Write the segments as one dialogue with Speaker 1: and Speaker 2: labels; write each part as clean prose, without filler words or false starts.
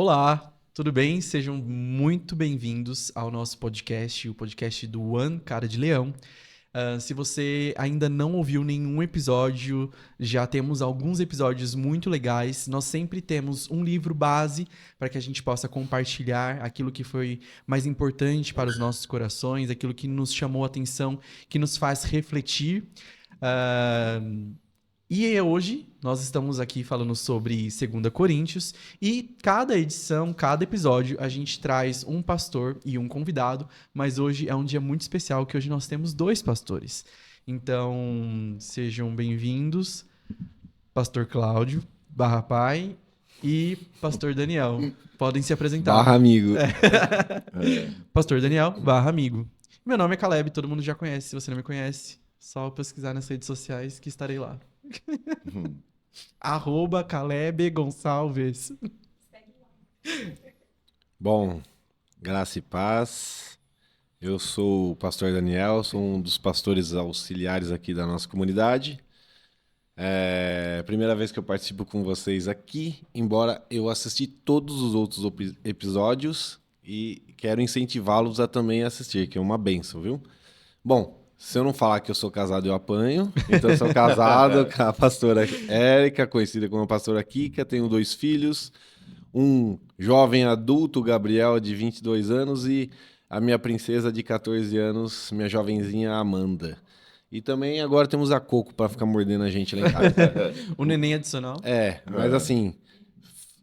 Speaker 1: Olá, tudo bem? Sejam muito bem-vindos ao nosso podcast, o podcast do One Cara de Leão. Se você ainda não ouviu nenhum episódio, já temos alguns episódios muito legais. Nós sempre temos um livro base para que a gente possa compartilhar aquilo que foi mais importante para os nossos corações, aquilo que nos chamou a atenção, que nos faz refletir. E hoje nós estamos aqui falando sobre 2 Coríntios e cada edição, cada episódio, a gente traz um pastor e um convidado, mas hoje é um dia muito especial que hoje nós temos 2 pastores. Então, sejam bem-vindos, Pastor Cláudio, /pai, e Pastor Daniel. Podem se apresentar.
Speaker 2: /amigo.
Speaker 1: Pastor Daniel, /amigo. Meu nome é Caleb, todo mundo já conhece. Se você não me conhece, só pesquisar nas redes sociais que estarei lá. @Caleb Gonçalves.
Speaker 2: Bom, graça e paz. Eu sou o pastor Daniel, sou um dos pastores auxiliares aqui da nossa comunidade. É a primeira vez que eu participo com vocês aqui, embora eu assisti todos os outros episódios e quero incentivá-los a também assistir, que é uma bênção, viu? Bom, se eu não falar que eu sou casado, eu apanho. Então, eu sou casado com a pastora Érica, conhecida como a pastora Kika. Tenho 2 filhos, um jovem adulto, Gabriel, de 22 anos, e a minha princesa de 14 anos, minha jovenzinha Amanda. E também agora temos a Coco para ficar mordendo a gente lá em casa.
Speaker 1: O neném adicional.
Speaker 2: Mas assim,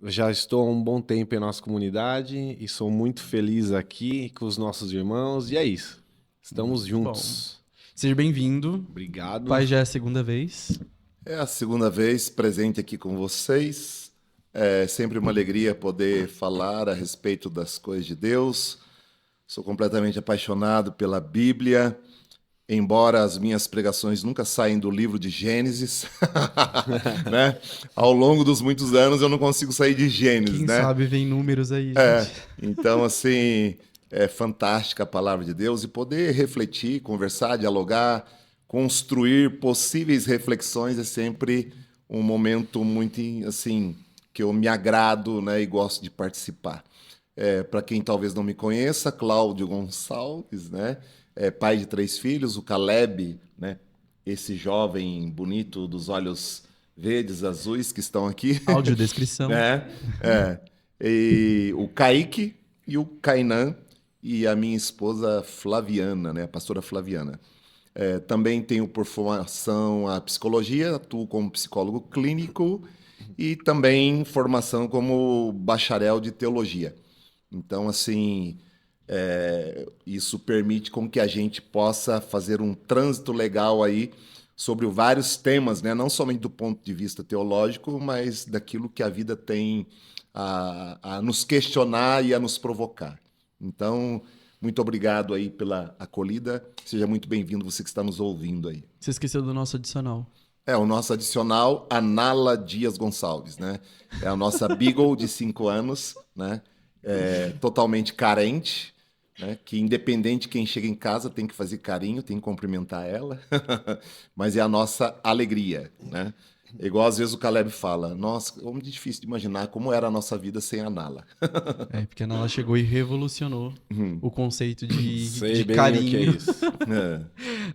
Speaker 2: já estou há um bom tempo em nossa comunidade e sou muito feliz aqui com os nossos irmãos. E é isso. Estamos juntos.
Speaker 1: Bom. Seja bem-vindo.
Speaker 2: Obrigado.
Speaker 1: Pai, já é a 2ª vez.
Speaker 3: É a 2ª vez presente aqui com vocês. É sempre uma alegria poder falar a respeito das coisas de Deus. Sou completamente apaixonado pela Bíblia, embora as minhas pregações nunca saem do livro de Gênesis. Né? Ao longo dos muitos anos eu não consigo sair de Gênesis.
Speaker 1: Quem
Speaker 3: né?
Speaker 1: sabe vem números aí, gente.
Speaker 3: Então, assim, é fantástica a palavra de Deus e poder refletir, conversar, dialogar, construir possíveis reflexões é sempre um momento muito, assim, que eu me agrado, né, e gosto de participar. Para quem talvez não me conheça, Cláudio Gonçalves, né, pai de 3 filhos, o Caleb, né, esse jovem bonito dos olhos verdes, azuis que estão aqui.
Speaker 1: Audiodescrição.
Speaker 3: E o Kaique e o Kainan e a minha esposa Flaviana, né, a pastora Flaviana. Também tenho por formação a psicologia, atuo como psicólogo clínico e também formação como bacharel de teologia. Então, assim, isso permite com que a gente possa fazer um trânsito legal aí sobre vários temas, né? Não somente do ponto de vista teológico, mas daquilo que a vida tem a nos questionar e a nos provocar. Então, muito obrigado aí pela acolhida. Seja muito bem-vindo, você que está nos ouvindo aí.
Speaker 1: Você esqueceu do nosso adicional.
Speaker 3: O nosso adicional, a Nala Dias Gonçalves, né? É a nossa Beagle de 5 anos, né? Totalmente carente, né? Que independente de quem chega em casa tem que fazer carinho, tem que cumprimentar ela. Mas é a nossa alegria, né? Igual às vezes o Caleb fala, nossa, é muito difícil de imaginar como era a nossa vida sem a Nala.
Speaker 1: Porque a Nala chegou e revolucionou o conceito de
Speaker 2: bem
Speaker 1: carinho.
Speaker 2: o que é isso.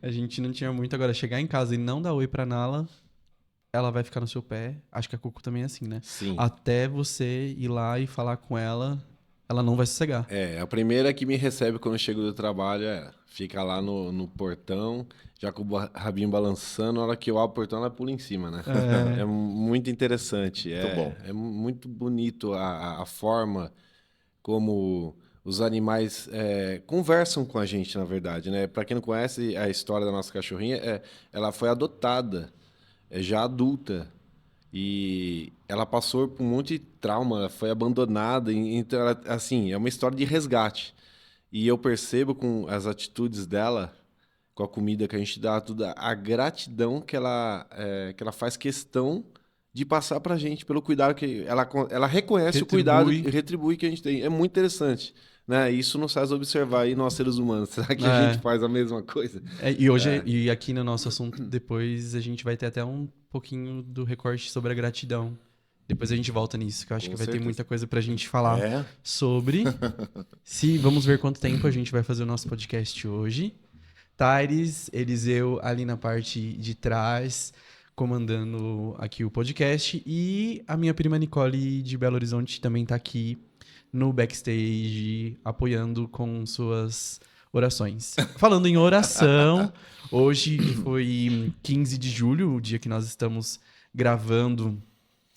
Speaker 1: A gente não tinha muito. Agora, chegar em casa e não dar oi pra Nala, ela vai ficar no seu pé. Acho que a Coco também é assim, né?
Speaker 2: Sim.
Speaker 1: Até você ir lá e falar com ela, ela não vai sossegar.
Speaker 2: A primeira que me recebe quando eu chego do trabalho fica lá no portão, já com o rabinho balançando, na hora que eu abro o portão ela pula em cima, né? É muito interessante.
Speaker 3: Muito bom.
Speaker 2: É muito bonito a forma como os animais conversam com a gente, na verdade, né? Para quem não conhece a história da nossa cachorrinha, ela foi adotada, já adulta. E ela passou por um monte de trauma, ela foi abandonada, então ela, assim, é uma história de resgate. E eu percebo com as atitudes dela, com a comida que a gente dá, tudo, a gratidão que ela faz questão de passar pra gente pelo cuidado que ela reconhece o cuidado e retribui que a gente tem. É muito interessante, né? Isso nos faz observar aí nós seres humanos. Será que a gente faz a mesma coisa?
Speaker 1: E hoje, e aqui no nosso assunto, depois a gente vai ter até um pouquinho do recorte sobre a gratidão. Depois a gente volta nisso, que eu acho
Speaker 3: Com
Speaker 1: que vai ter
Speaker 3: certeza.
Speaker 1: muita coisa pra gente falar
Speaker 3: É,
Speaker 1: sobre. Vamos ver quanto tempo a gente vai fazer o nosso podcast hoje. Taires, Eliseu ali na parte de trás, comandando aqui o podcast. E a minha prima Nicole de Belo Horizonte também tá aqui no backstage, apoiando com suas orações. Falando em oração, hoje que foi 15 de julho, o dia que nós estamos gravando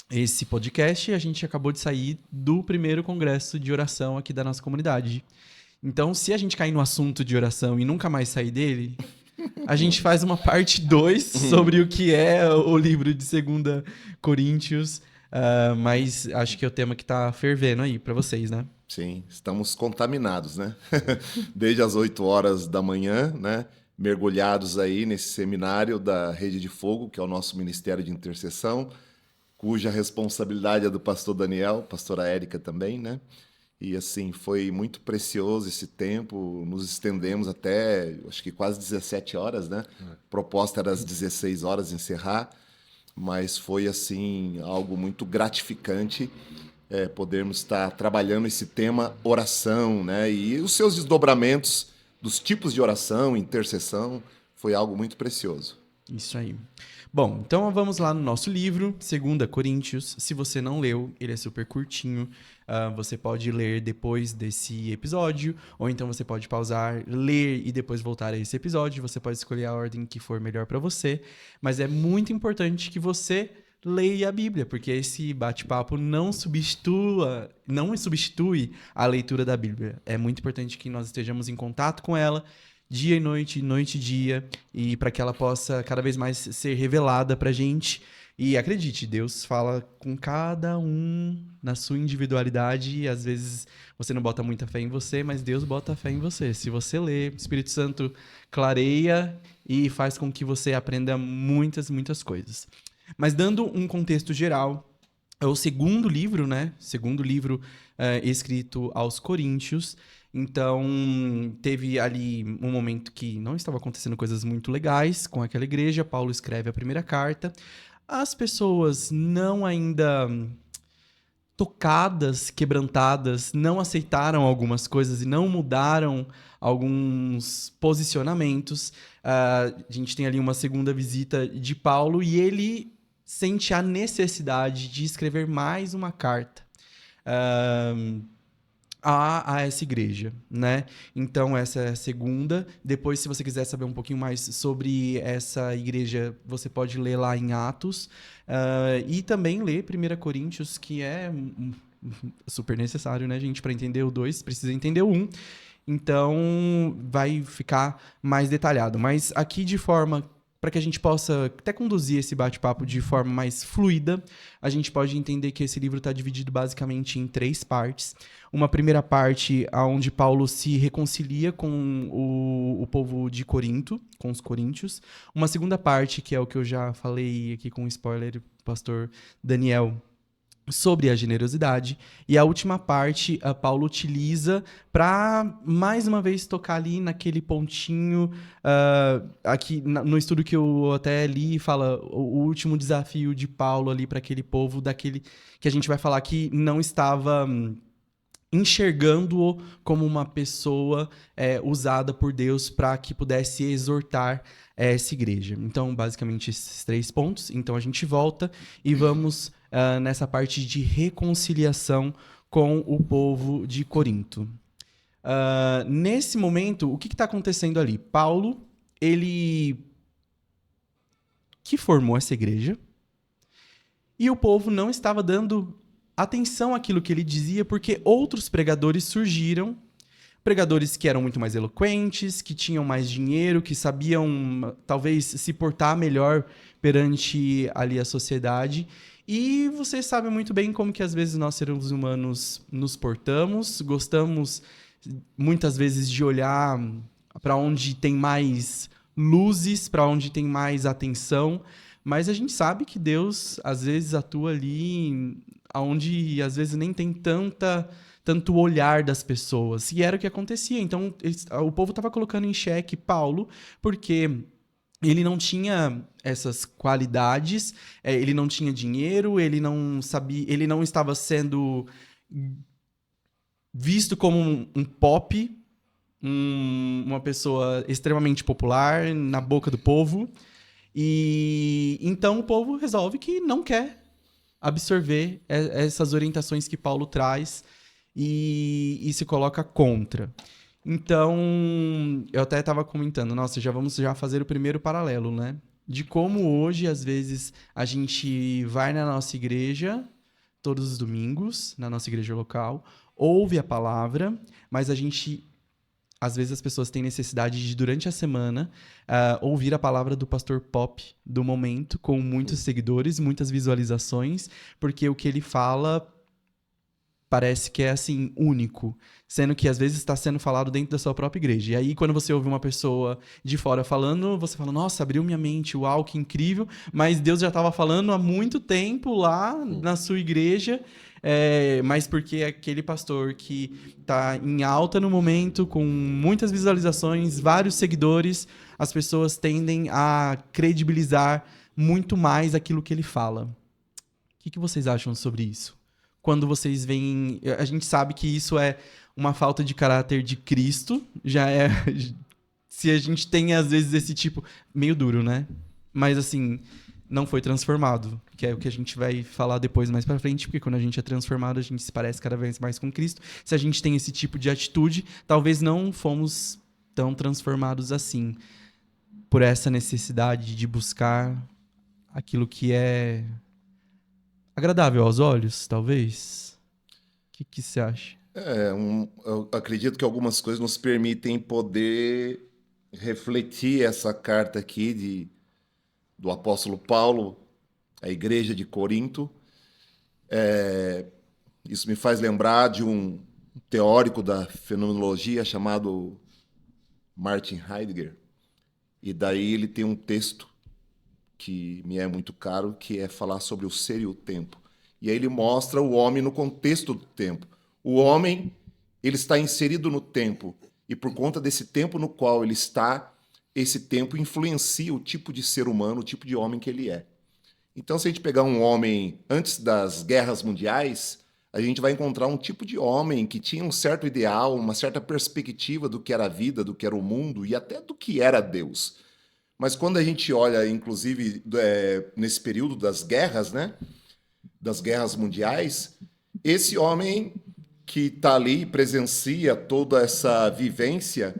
Speaker 1: esse podcast, a gente acabou de sair do primeiro congresso de oração aqui da nossa comunidade. Então, se a gente cair no assunto de oração e nunca mais sair dele, a gente faz uma parte 2 sobre o que é o livro de 2 Coríntios. Mas acho que é o tema que tá fervendo aí pra vocês, né?
Speaker 3: sim, estamos contaminados, né? Desde as 8 horas da manhã, né? Mergulhados aí nesse seminário da Rede de Fogo, que é o nosso ministério de intercessão, cuja responsabilidade é do pastor Daniel, pastora Érica também, né? E assim, foi muito precioso esse tempo, nos estendemos até, acho que quase 17 horas, né? A proposta era às 16 horas encerrar, mas foi assim algo muito gratificante podermos estar trabalhando esse tema oração, né? E os seus desdobramentos dos tipos de oração, intercessão, foi algo muito precioso.
Speaker 1: Isso aí. Bom, então vamos lá no nosso livro, 2 Coríntios. Se você não leu, ele é super curtinho. Você pode ler depois desse episódio, ou então você pode pausar, ler e depois voltar a esse episódio. Você pode escolher a ordem que for melhor para você. Mas é muito importante que você leia a Bíblia, porque esse bate-papo não substitui a leitura da Bíblia. É muito importante que nós estejamos em contato com ela, dia e noite, noite e dia, e para que ela possa cada vez mais ser revelada pra gente. E acredite, Deus fala com cada um na sua individualidade, e às vezes você não bota muita fé em você, mas Deus bota fé em você. Se você lê, o Espírito Santo clareia e faz com que você aprenda muitas, muitas coisas. Mas dando um contexto geral, é o segundo livro, né? Segundo livro escrito aos Coríntios. Então, teve ali um momento que não estava acontecendo coisas muito legais com aquela igreja. Paulo escreve a primeira carta. As pessoas não ainda tocadas, quebrantadas, não aceitaram algumas coisas e não mudaram alguns posicionamentos. A gente tem ali uma segunda visita de Paulo e ele sente a necessidade de escrever mais uma carta a essa igreja, né? Então, essa é a segunda. Depois, se você quiser saber um pouquinho mais sobre essa igreja, você pode ler lá em Atos. E também ler 1 Coríntios, que é super necessário, né, gente? Para entender o 2, precisa entender o 1. Então, vai ficar mais detalhado. Mas aqui, de forma para que a gente possa até conduzir esse bate-papo de forma mais fluida, a gente pode entender que esse livro está dividido basicamente em 3 partes. Uma primeira parte, onde Paulo se reconcilia com o povo de Corinto, com os coríntios. Uma segunda parte, que é o que eu já falei aqui com spoiler, pastor Daniel, sobre a generosidade. E a última parte, Paulo utiliza para, mais uma vez, tocar ali naquele pontinho, aqui no estudo que eu até li, fala o último desafio de Paulo ali para aquele povo, daquele que a gente vai falar que não estava enxergando-o como uma pessoa usada por Deus para que pudesse exortar essa igreja. Então, basicamente, esses 3 pontos. Então, a gente volta e vamos nessa parte de reconciliação com o povo de Corinto. Nesse momento, o que está acontecendo ali? Paulo, ele que formou essa igreja, e o povo não estava dando atenção àquilo que ele dizia, porque outros pregadores surgiram, pregadores que eram muito mais eloquentes, que tinham mais dinheiro, que sabiam talvez se portar melhor perante ali a sociedade. E vocês sabem muito bem como que às vezes nós, seres humanos, nos portamos, gostamos muitas vezes de olhar para onde tem mais luzes, para onde tem mais atenção, mas a gente sabe que Deus às vezes atua ali onde às vezes nem tem tanto olhar das pessoas. E era o que acontecia. Então, o povo estava colocando em xeque Paulo, porque ele não tinha essas qualidades, ele não tinha dinheiro, ele não sabia, ele não estava sendo visto como um pop, uma pessoa extremamente popular na boca do povo. E então o povo resolve que não quer absorver essas orientações que Paulo traz e se coloca contra. Então, eu até estava comentando, nossa, vamos fazer o primeiro paralelo, né? De como hoje, às vezes, a gente vai na nossa igreja, todos os domingos, na nossa igreja local, ouve a palavra, mas às vezes as pessoas têm necessidade de, durante a semana, ouvir a palavra do pastor pop do momento, com muitos seguidores, muitas visualizações, porque o que ele fala parece que é, assim, único, sendo que às vezes está sendo falado dentro da sua própria igreja. E aí, quando você ouve uma pessoa de fora falando, você fala, nossa, abriu minha mente, uau, que incrível, mas Deus já estava falando há muito tempo lá na sua igreja, mas porque aquele pastor que está em alta no momento, com muitas visualizações, vários seguidores, as pessoas tendem a credibilizar muito mais aquilo que ele fala. O que vocês acham sobre isso? Quando vocês veem... A gente sabe que isso é uma falta de caráter de Cristo. Já é... Se a gente tem, às vezes, esse tipo... Meio duro, né? Mas, assim, não foi transformado. Que é o que a gente vai falar depois, mais pra frente. Porque quando a gente é transformado, a gente se parece cada vez mais com Cristo. Se a gente tem esse tipo de atitude, talvez não fomos tão transformados assim. Por essa necessidade de buscar aquilo que é... agradável aos olhos, talvez? O que você acha?
Speaker 3: Eu acredito que algumas coisas nos permitem poder refletir essa carta aqui do apóstolo Paulo à igreja de Corinto. Isso me faz lembrar de um teórico da fenomenologia chamado Martin Heidegger. E daí ele tem um texto que me é muito caro, que é falar sobre o ser e o tempo. E aí ele mostra o homem no contexto do tempo. O homem, ele está inserido no tempo, e por conta desse tempo no qual ele está, esse tempo influencia o tipo de ser humano, o tipo de homem que ele é. Então, se a gente pegar um homem antes das guerras mundiais, a gente vai encontrar um tipo de homem que tinha um certo ideal, uma certa perspectiva do que era a vida, do que era o mundo e até do que era Deus. Mas quando a gente olha, inclusive, nesse período das guerras, né, das guerras mundiais, esse homem que está ali e presencia toda essa vivência,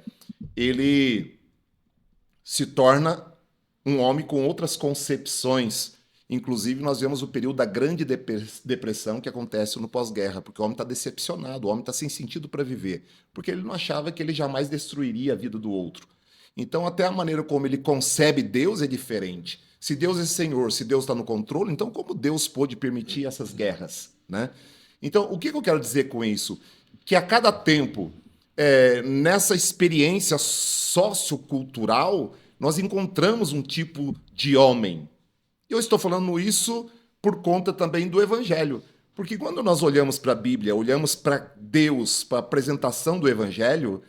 Speaker 3: ele se torna um homem com outras concepções. Inclusive, nós vemos o período da Grande Depressão que acontece no pós-guerra, porque o homem está decepcionado, o homem está sem sentido para viver, porque ele não achava que ele jamais destruiria a vida do outro. Então, até a maneira como ele concebe Deus é diferente. Se Deus é Senhor, se Deus está no controle, então como Deus pôde permitir essas guerras, né? Então, o que eu quero dizer com isso? Que a cada tempo, nessa experiência sociocultural, nós encontramos um tipo de homem. Eu estou falando isso por conta também do Evangelho. Porque quando nós olhamos para a Bíblia, olhamos para Deus, para a apresentação do Evangelho,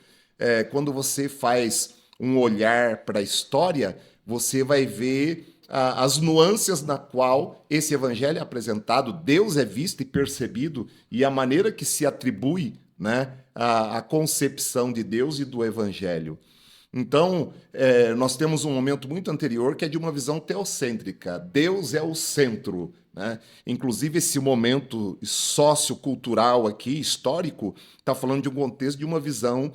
Speaker 3: quando você faz um olhar para a história, você vai ver as nuances na qual esse evangelho é apresentado, Deus é visto e percebido, e a maneira que se atribui, né, a concepção de Deus e do evangelho. Então, nós temos um momento muito anterior que é de uma visão teocêntrica. Deus é o centro, né? Inclusive, esse momento sociocultural aqui, histórico, está falando de um contexto de uma visão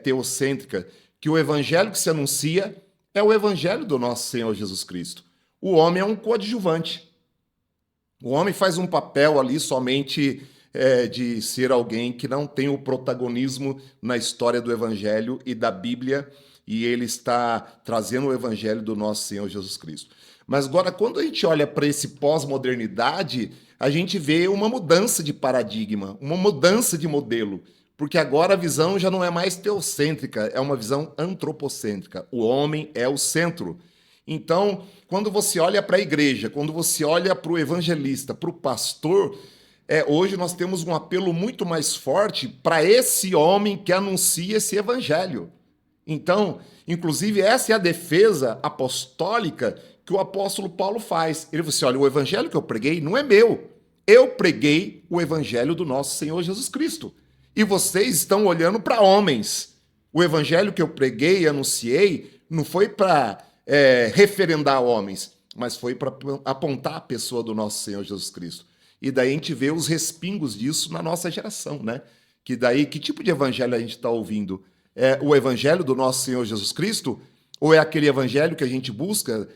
Speaker 3: teocêntrica, que o evangelho que se anuncia é o evangelho do nosso Senhor Jesus Cristo. O homem é um coadjuvante. O homem faz um papel ali somente de ser alguém que não tem o protagonismo na história do evangelho e da Bíblia, e ele está trazendo o evangelho do nosso Senhor Jesus Cristo. Mas agora, quando a gente olha para esse pós-modernidade, a gente vê uma mudança de paradigma, uma mudança de modelo. Porque agora a visão já não é mais teocêntrica, é uma visão antropocêntrica. O homem é o centro. Então, quando você olha para a igreja, quando você olha para o evangelista, para o pastor, hoje nós temos um apelo muito mais forte para esse homem que anuncia esse evangelho. Então, inclusive, essa é a defesa apostólica que o apóstolo Paulo faz. Ele falou assim, olha, o evangelho que eu preguei não é meu. Eu preguei o evangelho do nosso Senhor Jesus Cristo. E vocês estão olhando para homens. O evangelho que eu preguei e anunciei não foi para referendar homens, mas foi para apontar a pessoa do nosso Senhor Jesus Cristo. E daí a gente vê os respingos disso na nossa geração, né? Que daí, que tipo de evangelho a gente está ouvindo? É o evangelho do nosso Senhor Jesus Cristo? Ou é aquele evangelho que a gente busca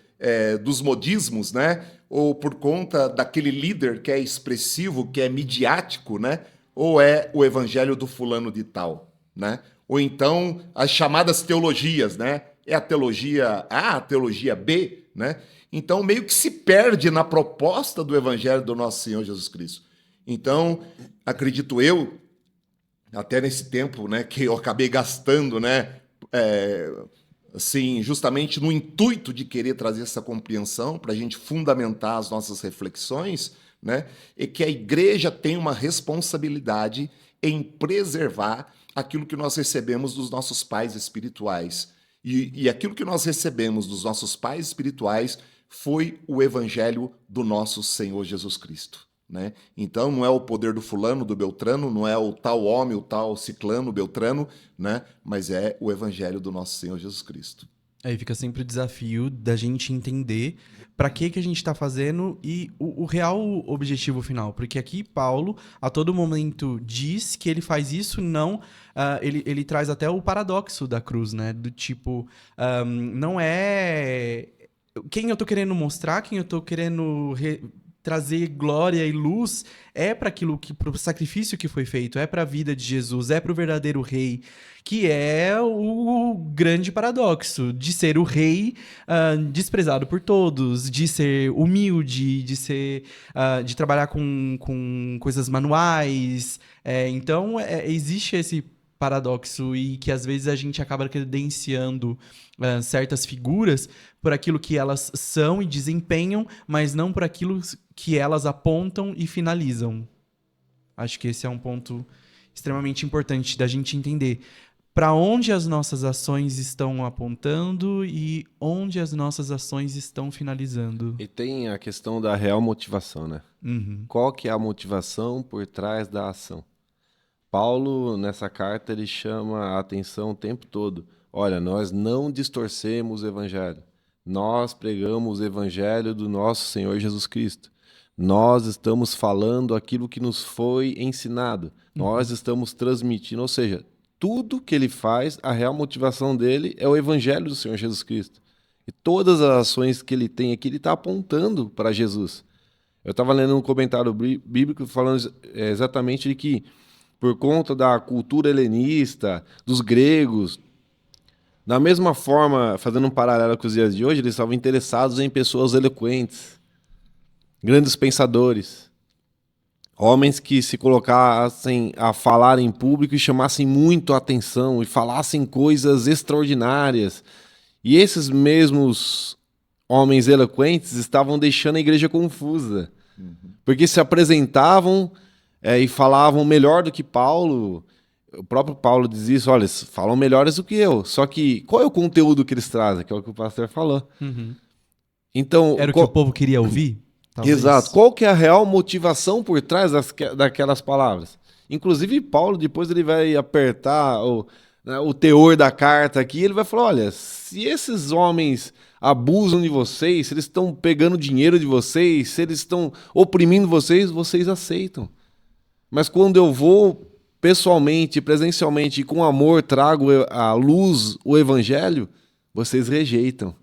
Speaker 3: dos modismos, né? Ou por conta daquele líder que é expressivo, que é midiático, né? Ou é o evangelho do fulano de tal, né? Ou então as chamadas teologias, né? É a teologia A, a teologia B, né? Então meio que se perde na proposta do evangelho do nosso Senhor Jesus Cristo. Então, acredito eu, até nesse tempo, né, que eu acabei gastando, né, assim, justamente no intuito de querer trazer essa compreensão para a gente fundamentar as nossas reflexões, né, é que a igreja tem uma responsabilidade em preservar aquilo que nós recebemos dos nossos pais espirituais. E aquilo que nós recebemos dos nossos pais espirituais foi o evangelho do nosso Senhor Jesus Cristo. Né? Então não é o poder do fulano, do beltrano, não é o tal homem, o tal ciclano, beltrano, né? Mas é o evangelho do nosso Senhor Jesus Cristo.
Speaker 1: Aí fica sempre o desafio da gente entender para que a gente está fazendo e o real objetivo final. Porque aqui Paulo, a todo momento, diz que ele faz isso, não... ele traz até o paradoxo da cruz, né? Do tipo, não é... Quem eu tô querendo mostrar, quem eu tô querendo... trazer glória e luz é para aquilo que, pro sacrifício que foi feito, é para a vida de Jesus, é para o verdadeiro rei, que é o grande paradoxo de ser o rei desprezado por todos, de ser humilde, de ser de trabalhar com coisas manuais. Então existe esse paradoxo e que às vezes a gente acaba credenciando certas figuras por aquilo que elas são e desempenham, mas não por aquilo que elas apontam e finalizam. Acho que esse é um ponto extremamente importante da gente entender para onde as nossas ações estão apontando e onde as nossas ações estão finalizando.
Speaker 2: E tem a questão da real motivação, né?
Speaker 1: Uhum.
Speaker 2: Qual que é a motivação por trás da ação? Paulo, nessa carta, ele chama a atenção o tempo todo. Olha, nós não distorcemos o evangelho. Nós pregamos o evangelho do nosso Senhor Jesus Cristo. Nós estamos falando aquilo que nos foi ensinado. Nós estamos transmitindo, ou seja, tudo que ele faz, a real motivação dele é o evangelho do Senhor Jesus Cristo. E todas as ações que ele tem aqui, ele está apontando para Jesus. Eu estava lendo um comentário bíblico falando exatamente de que por conta da cultura helenista, dos gregos. Da mesma forma, fazendo um paralelo com os dias de hoje, eles estavam interessados em pessoas eloquentes, grandes pensadores, homens que se colocassem a falar em público e chamassem muito a atenção e falassem coisas extraordinárias. E esses mesmos homens eloquentes estavam deixando a igreja confusa, porque se apresentavam e falavam melhor do que Paulo. O próprio Paulo diz isso, olha, eles falam melhores do que eu. Só que qual é o conteúdo que eles trazem? Que é o que o pastor falou.
Speaker 1: Uhum.
Speaker 2: Então,
Speaker 1: era o que o povo queria ouvir?
Speaker 2: Talvez. Exato. Qual que é a real motivação por trás daquelas palavras? Inclusive, Paulo, depois ele vai apertar o teor da carta aqui, ele vai falar, olha, se esses homens abusam de vocês, se eles estão pegando dinheiro de vocês, se eles estão oprimindo vocês, vocês aceitam. Mas quando eu vou pessoalmente, presencialmente, e com amor trago à luz o evangelho, vocês rejeitam.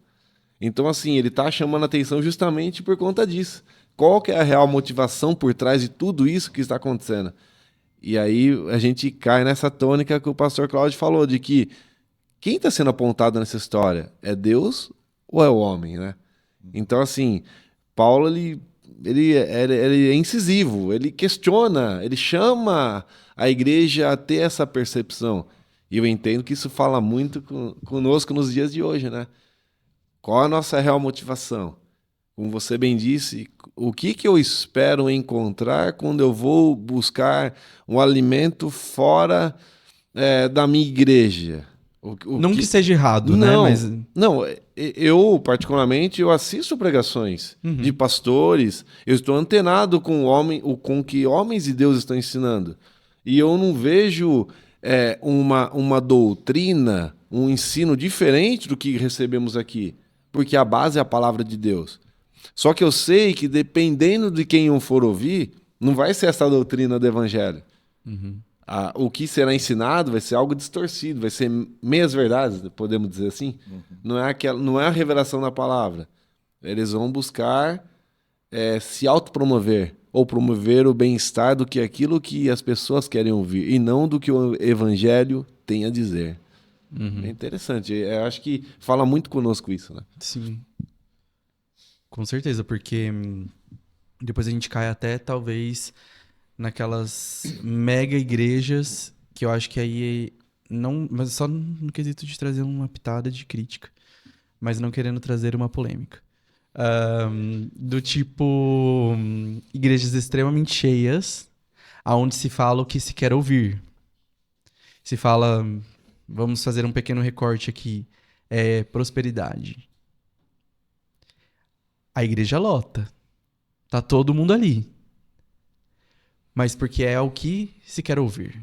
Speaker 2: Então, assim, ele está chamando a atenção justamente por conta disso. Qual que é a real motivação por trás de tudo isso que está acontecendo? E aí a gente cai nessa tônica que o pastor Cláudio falou, de que quem está sendo apontado nessa história? É Deus ou é o homem, né? Então, assim, Paulo, ele é incisivo, ele questiona, ele chama a igreja a ter essa percepção. E eu entendo que isso fala muito conosco nos dias de hoje, né? Qual a nossa real motivação? Como você bem disse, o que eu espero encontrar quando eu vou buscar um alimento fora da minha igreja?
Speaker 1: Não que seja errado,
Speaker 2: não,
Speaker 1: né? Mas...
Speaker 2: Não, eu, particularmente, eu assisto pregações de pastores, eu estou antenado com com o que homens de Deus estão ensinando. E eu não vejo uma doutrina, um ensino diferente do que recebemos aqui, porque a base é a palavra de Deus. Só que eu sei que, dependendo de quem eu for ouvir, não vai ser essa doutrina do evangelho. O que será ensinado vai ser algo distorcido, vai ser meias verdades, podemos dizer assim. Não é a revelação da palavra. Eles vão buscar se autopromover ou promover o bem-estar do que aquilo que as pessoas querem ouvir e não do que o evangelho tem a dizer. É interessante. Eu acho que fala muito conosco isso, né?
Speaker 1: Sim. Com certeza, porque depois a gente cai até, talvez, naquelas mega igrejas que eu acho que aí não, mas só no quesito de trazer uma pitada de crítica, mas não querendo trazer uma polêmica. Do tipo, igrejas extremamente cheias, aonde se fala o que se quer ouvir. Se fala, vamos fazer um pequeno recorte aqui, prosperidade. A igreja lota. Tá todo mundo ali. Mas porque é o que se quer ouvir.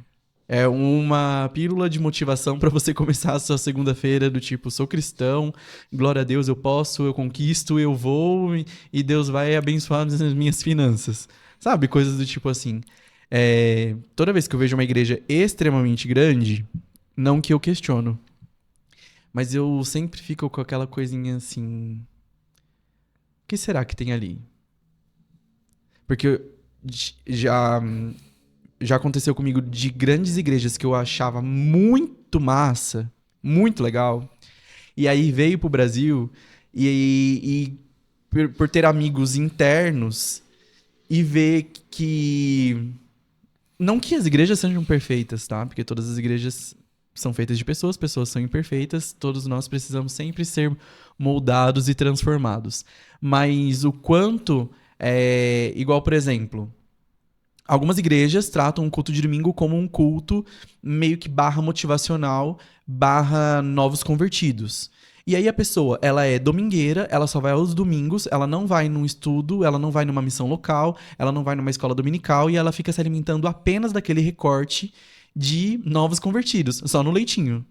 Speaker 1: É uma pílula de motivação para você começar a sua segunda-feira do tipo, sou cristão, glória a Deus, eu posso, eu conquisto, eu vou e Deus vai abençoar as minhas finanças. Sabe? Coisas do tipo assim. Toda vez que eu vejo uma igreja extremamente grande, não que eu questiono, mas eu sempre fico com aquela coisinha assim... O que será que tem ali? Porque já aconteceu comigo de grandes igrejas que eu achava muito massa, muito legal, e aí veio pro Brasil e por ter amigos internos e ver que... Não que as igrejas sejam perfeitas, tá? Porque todas as igrejas são feitas de pessoas, pessoas são imperfeitas, todos nós precisamos sempre ser moldados e transformados. Mas o quanto... igual, por exemplo... Algumas igrejas tratam o culto de domingo como um culto meio que barra motivacional, barra novos convertidos. E aí a pessoa, ela é domingueira, ela só vai aos domingos, ela não vai num estudo, ela não vai numa missão local, ela não vai numa escola dominical e ela fica se alimentando apenas daquele recorte de novos convertidos, só no leitinho.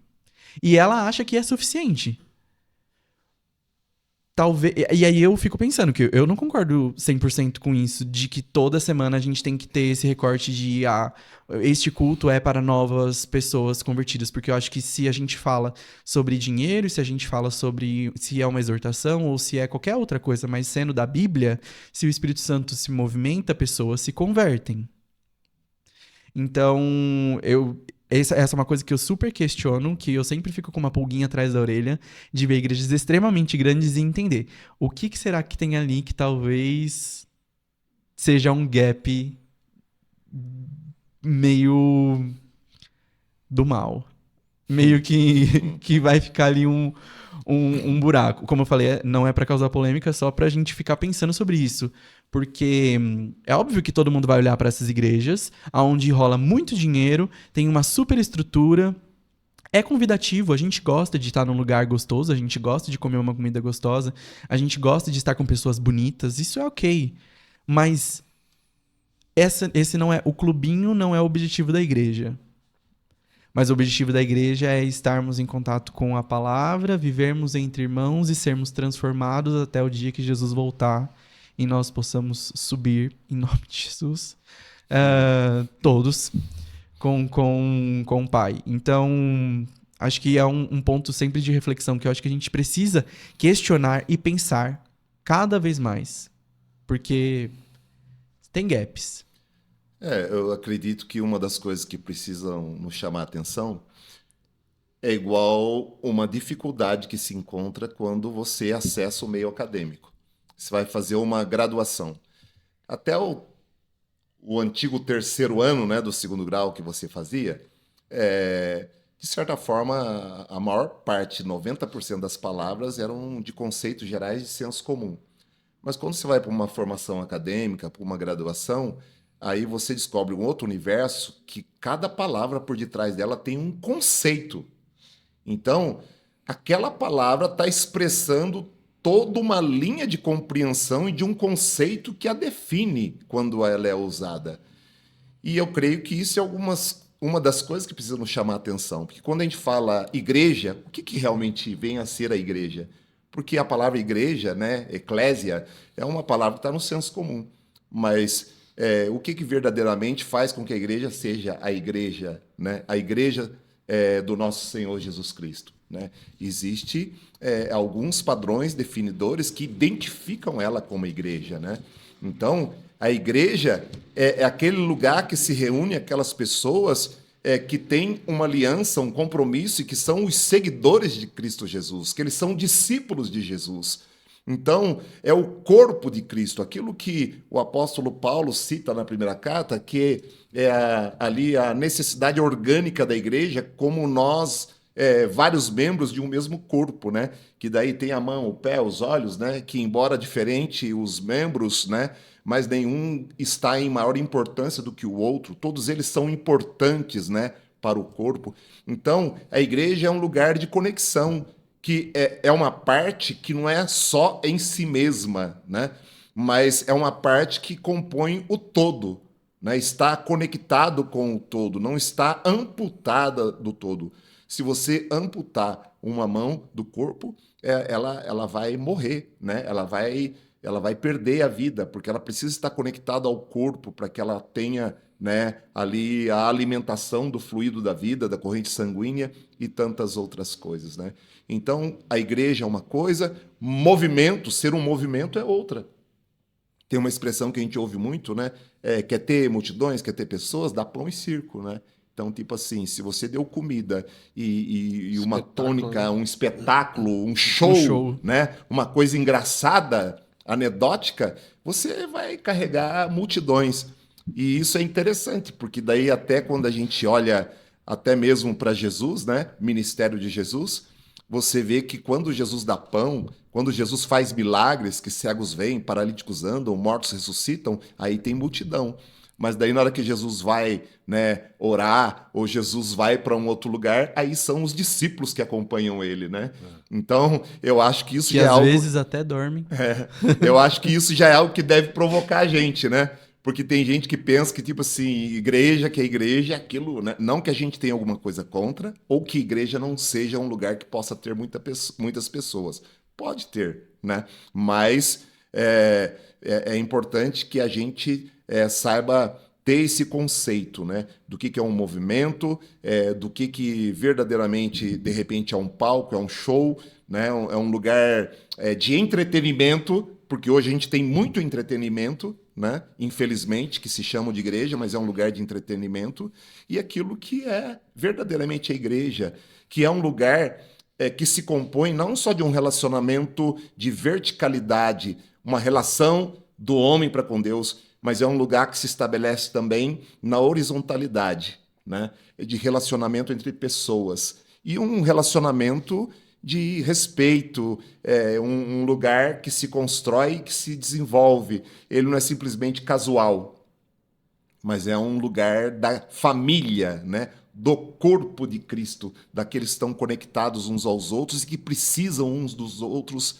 Speaker 1: E ela acha que é suficiente. Talvez. E aí eu fico pensando que eu não concordo 100% com isso, de que toda semana a gente tem que ter esse recorte de este culto é para novas pessoas convertidas, porque eu acho que se a gente fala sobre dinheiro, se a gente fala sobre se é uma exortação ou se é qualquer outra coisa, mas sendo da Bíblia, se o Espírito Santo se movimenta, pessoas se convertem. Então, essa é uma coisa que eu super questiono, que eu sempre fico com uma pulguinha atrás da orelha, de ver igrejas extremamente grandes e entender o que será que tem ali que talvez seja um gap meio do mal. Meio que vai ficar ali um buraco. Como eu falei, não é pra causar polêmica, só pra gente ficar pensando sobre isso. Porque é óbvio que todo mundo vai olhar pra essas igrejas, onde rola muito dinheiro, tem uma super estrutura, é convidativo, a gente gosta de estar num lugar gostoso, a gente gosta de comer uma comida gostosa, a gente gosta de estar com pessoas bonitas, isso é ok. Mas esse não é, o clubinho não é o objetivo da igreja. Mas o objetivo da igreja é estarmos em contato com a palavra, vivermos entre irmãos e sermos transformados até o dia que Jesus voltar e nós possamos subir, em nome de Jesus, todos com o Pai. Então, acho que é um ponto sempre de reflexão que eu acho que a gente precisa questionar e pensar cada vez mais. Porque tem gaps.
Speaker 3: Eu acredito que uma das coisas que precisam nos chamar a atenção é igual uma dificuldade que se encontra quando você acessa o meio acadêmico. Você vai fazer uma graduação. Até o antigo terceiro ano, né, do segundo grau que você fazia, de certa forma, a maior parte, 90% das palavras eram de conceitos gerais de senso comum. Mas quando você vai para uma formação acadêmica, para uma graduação, aí você descobre um outro universo que cada palavra por detrás dela tem um conceito. Então, aquela palavra está expressando toda uma linha de compreensão e de um conceito que a define quando ela é usada. E eu creio que isso é uma das coisas que precisa nos chamar a atenção. Porque quando a gente fala igreja, o que realmente vem a ser a igreja? Porque a palavra igreja, né, eclésia, é uma palavra que está no senso comum. Mas o que verdadeiramente faz com que a igreja seja a igreja, né? A igreja do nosso Senhor Jesus Cristo, né? Existe alguns padrões definidores que identificam ela como igreja, né? Então, a igreja é aquele lugar que se reúne aquelas pessoas que têm uma aliança, um compromisso e que são os seguidores de Cristo Jesus, que eles são discípulos de Jesus. Então, é o corpo de Cristo, aquilo que o apóstolo Paulo cita na primeira carta, que é ali a necessidade orgânica da igreja, como nós, vários membros de um mesmo corpo, né? Que daí tem a mão, o pé, os olhos, né? Que embora diferente os membros, né? Mas nenhum está em maior importância do que o outro, todos eles são importantes, né? Para o corpo. Então, a igreja é um lugar de conexão, que é uma parte que não é só em si mesma, né? Mas é uma parte que compõe o todo, né? Está conectado com o todo, não está amputada do todo. Se você amputar uma mão do corpo, ela vai morrer, né? Ela vai perder a vida, porque ela precisa estar conectada ao corpo para que ela tenha, né, ali a alimentação do fluido da vida, da corrente sanguínea e tantas outras coisas, né? Então, a igreja é uma coisa, movimento, ser um movimento é outra. Tem uma expressão que a gente ouve muito, né? Quer ter multidões, quer ter pessoas, dá pão e circo, né? Então, tipo assim, se você deu comida e uma tônica, um espetáculo, um show, né? Uma coisa engraçada, anedótica, você vai carregar multidões. E isso é interessante, porque daí até quando a gente olha até mesmo para Jesus, né? Ministério de Jesus, você vê que quando Jesus dá pão, quando Jesus faz milagres, que cegos vêm, paralíticos andam, mortos ressuscitam, aí tem multidão. Mas daí na hora que Jesus vai, né, orar, ou Jesus vai para um outro lugar, aí são os discípulos que acompanham ele, né? Então, eu acho que isso
Speaker 1: que
Speaker 3: já é
Speaker 1: às
Speaker 3: algo...
Speaker 1: vezes até dormem.
Speaker 3: Eu acho que isso já é algo que deve provocar a gente, né? Porque tem gente que pensa que, tipo assim, igreja, que é igreja, aquilo, né? Não que a gente tenha alguma coisa contra, ou que igreja não seja um lugar que possa ter muitas pessoas. Pode ter, né? Mas é importante que a gente saiba ter esse conceito, né? Do que é um movimento, do que verdadeiramente, de repente, é um palco, é um show, né? É um lugar de entretenimento, porque hoje a gente tem muito entretenimento, né? Infelizmente, que se chama de igreja, mas é um lugar de entretenimento, e aquilo que é verdadeiramente a igreja, que é um lugar que se compõe não só de um relacionamento de verticalidade, uma relação do homem para com Deus, mas é um lugar que se estabelece também na horizontalidade, né? De relacionamento entre pessoas, e um relacionamento de respeito, um lugar que se constrói, que se desenvolve. Ele não é simplesmente casual, mas é um lugar da família, né? Do corpo de Cristo, daqueles que estão conectados uns aos outros e que precisam uns dos outros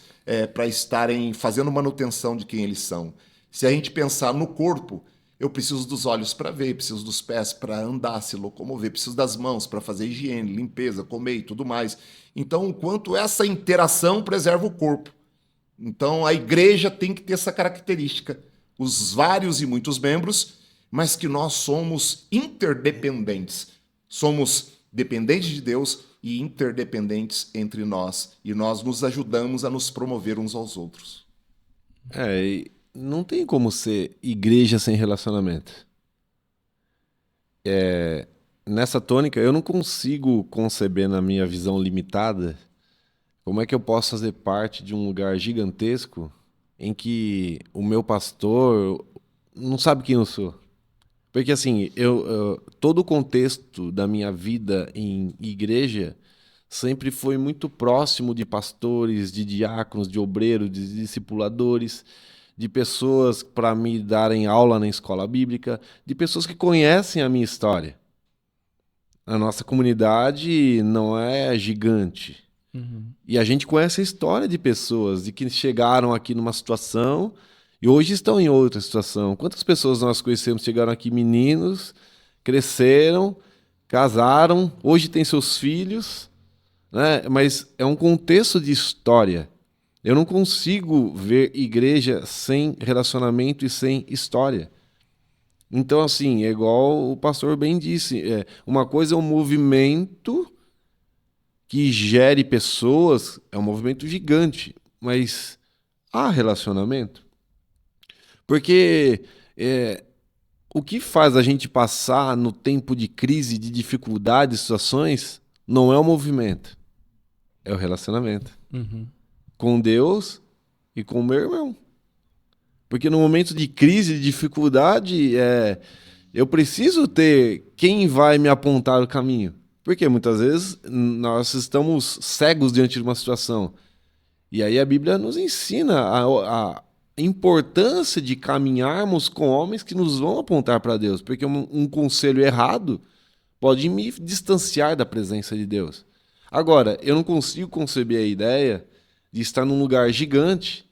Speaker 3: para estarem fazendo manutenção de quem eles são. Se a gente pensar no corpo, eu preciso dos olhos para ver, preciso dos pés para andar, se locomover, preciso das mãos para fazer higiene, limpeza, comer e tudo mais. Então, o quanto essa interação preserva o corpo. Então, a igreja tem que ter essa característica. Os vários e muitos membros, mas que nós somos interdependentes. Somos dependentes de Deus e interdependentes entre nós. E nós nos ajudamos a nos promover uns aos outros.
Speaker 2: E não tem como ser igreja sem relacionamento. Nessa tônica, eu não consigo conceber na minha visão limitada como é que eu posso fazer parte de um lugar gigantesco em que o meu pastor não sabe quem eu sou. Porque assim, todo o contexto da minha vida em igreja sempre foi muito próximo de pastores, de diáconos, de obreiros, de discipuladores, de pessoas para me darem aula na escola bíblica, de pessoas que conhecem a minha história. A nossa comunidade não é gigante.
Speaker 1: Uhum.
Speaker 2: E a gente conhece a história de pessoas de que chegaram aqui numa situação e hoje estão em outra situação. Quantas pessoas nós conhecemos chegaram aqui meninos, cresceram, casaram, hoje têm seus filhos, né? Mas é um contexto de história. Eu não consigo ver igreja sem relacionamento e sem história. Então, assim, é igual o pastor bem disse, uma coisa é um movimento que gere pessoas, é um movimento gigante, mas há relacionamento. Porque o que faz a gente passar no tempo de crise, de dificuldade, situações, não é o movimento, é o relacionamento.
Speaker 1: Uhum.
Speaker 2: Com Deus e com o meu irmão. Porque no momento de crise, de dificuldade, eu preciso ter quem vai me apontar o caminho. Porque muitas vezes nós estamos cegos diante de uma situação. E aí a Bíblia nos ensina a importância de caminharmos com homens que nos vão apontar para Deus. Porque um conselho errado pode me distanciar da presença de Deus. Agora, eu não consigo conceber a ideia de estar num lugar gigante,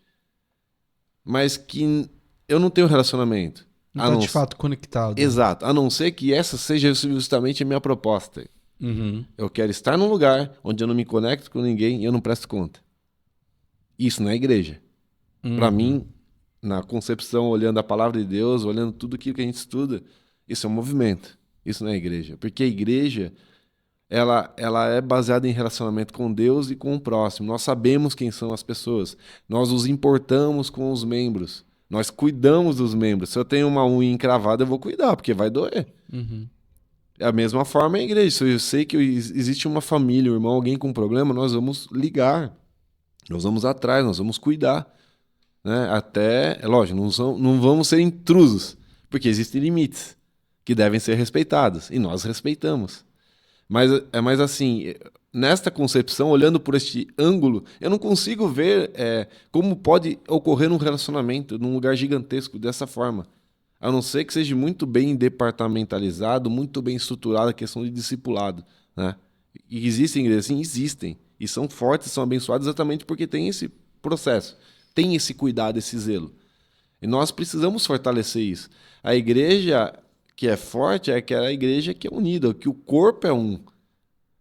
Speaker 2: mas que eu não tenho relacionamento.
Speaker 1: Não tá de fato conectado.
Speaker 2: Exato. A não ser que essa seja justamente a minha proposta.
Speaker 1: Uhum.
Speaker 2: Eu quero estar num lugar onde eu não me conecto com ninguém e eu não presto conta. Isso não é igreja.
Speaker 1: Uhum.
Speaker 2: Para mim, na concepção, olhando a palavra de Deus, olhando tudo aquilo que a gente estuda, isso é um movimento. Isso não é igreja. Porque a igreja, ela é baseada em relacionamento com Deus e com o próximo. Nós sabemos quem são as pessoas. Nós nos importamos com os membros. Nós cuidamos dos membros. Se eu tenho uma unha encravada, eu vou cuidar, porque vai doer.
Speaker 1: Uhum.
Speaker 2: Da mesma forma é a igreja. Se eu sei que existe uma família, um irmão, alguém com problema, nós vamos ligar. Nós vamos atrás, nós vamos cuidar. Né? Até, é lógico, não vamos ser intrusos, porque existem limites que devem ser respeitados. E nós respeitamos. Mas assim, nesta concepção, olhando por este ângulo, eu não consigo ver como pode ocorrer um relacionamento num lugar gigantesco dessa forma. A não ser que seja muito bem departamentalizado, muito bem estruturada a questão de discipulado. Né? E existem igrejas, sim, existem. E são fortes, são abençoadas exatamente porque tem esse processo, tem esse cuidado, esse zelo. E nós precisamos fortalecer isso. A igreja que é forte é aquela igreja que é unida, que o corpo é um.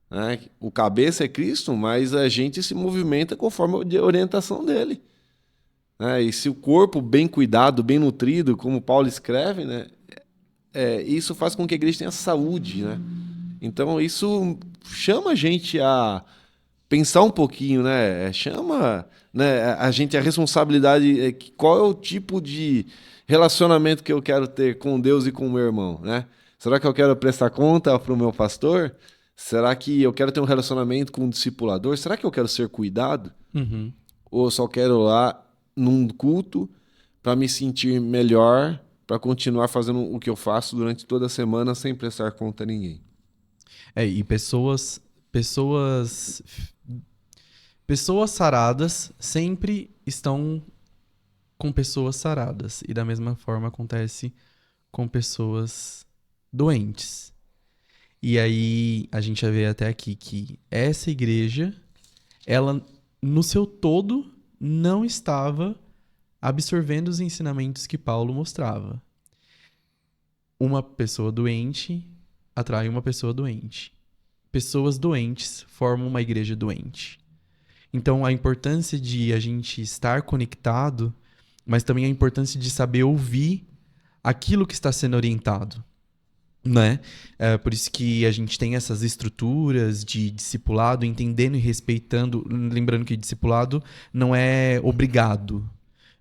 Speaker 2: Né? O cabeça é Cristo, mas a gente se movimenta conforme a orientação dele. E se o corpo bem cuidado, bem nutrido, como Paulo escreve, né, isso faz com que a igreja tenha saúde. Né? Então isso chama a gente a pensar um pouquinho, né? Chama, né, a gente a responsabilidade, qual é o tipo de relacionamento que eu quero ter com Deus e com o meu irmão. Né? Será que eu quero prestar conta para o meu pastor? Será que eu quero ter um relacionamento com um discipulador? Será que eu quero ser cuidado?
Speaker 1: Uhum.
Speaker 2: Ou eu só quero ir lá num culto para me sentir melhor, para continuar fazendo o que eu faço durante toda a semana sem prestar conta a ninguém?
Speaker 1: E pessoas saradas sempre estão com pessoas saradas. E da mesma forma acontece com pessoas doentes. E aí a gente já vê até aqui que essa igreja, ela no seu todo não estava absorvendo os ensinamentos que Paulo mostrava. Uma pessoa doente atrai uma pessoa doente. Pessoas doentes formam uma igreja doente. Então, a importância de a gente estar conectado, mas também a importância de saber ouvir aquilo que está sendo orientado. Né? Por isso que a gente tem essas estruturas de discipulado, entendendo e respeitando, lembrando que discipulado não é obrigado,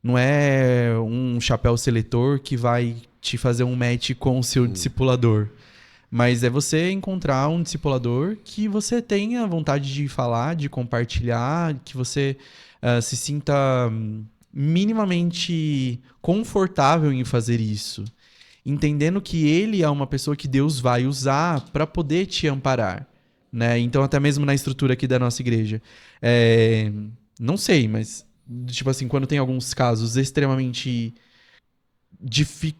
Speaker 1: não é um chapéu seletor que vai te fazer um match com o seu discipulador, mas é você encontrar um discipulador que você tenha vontade de falar, de compartilhar, que você se sinta minimamente confortável em fazer isso. Entendendo que ele é uma pessoa que Deus vai usar para poder te amparar, né? Então, até mesmo na estrutura aqui da nossa igreja. Não sei, mas, tipo assim, quando tem alguns casos extremamente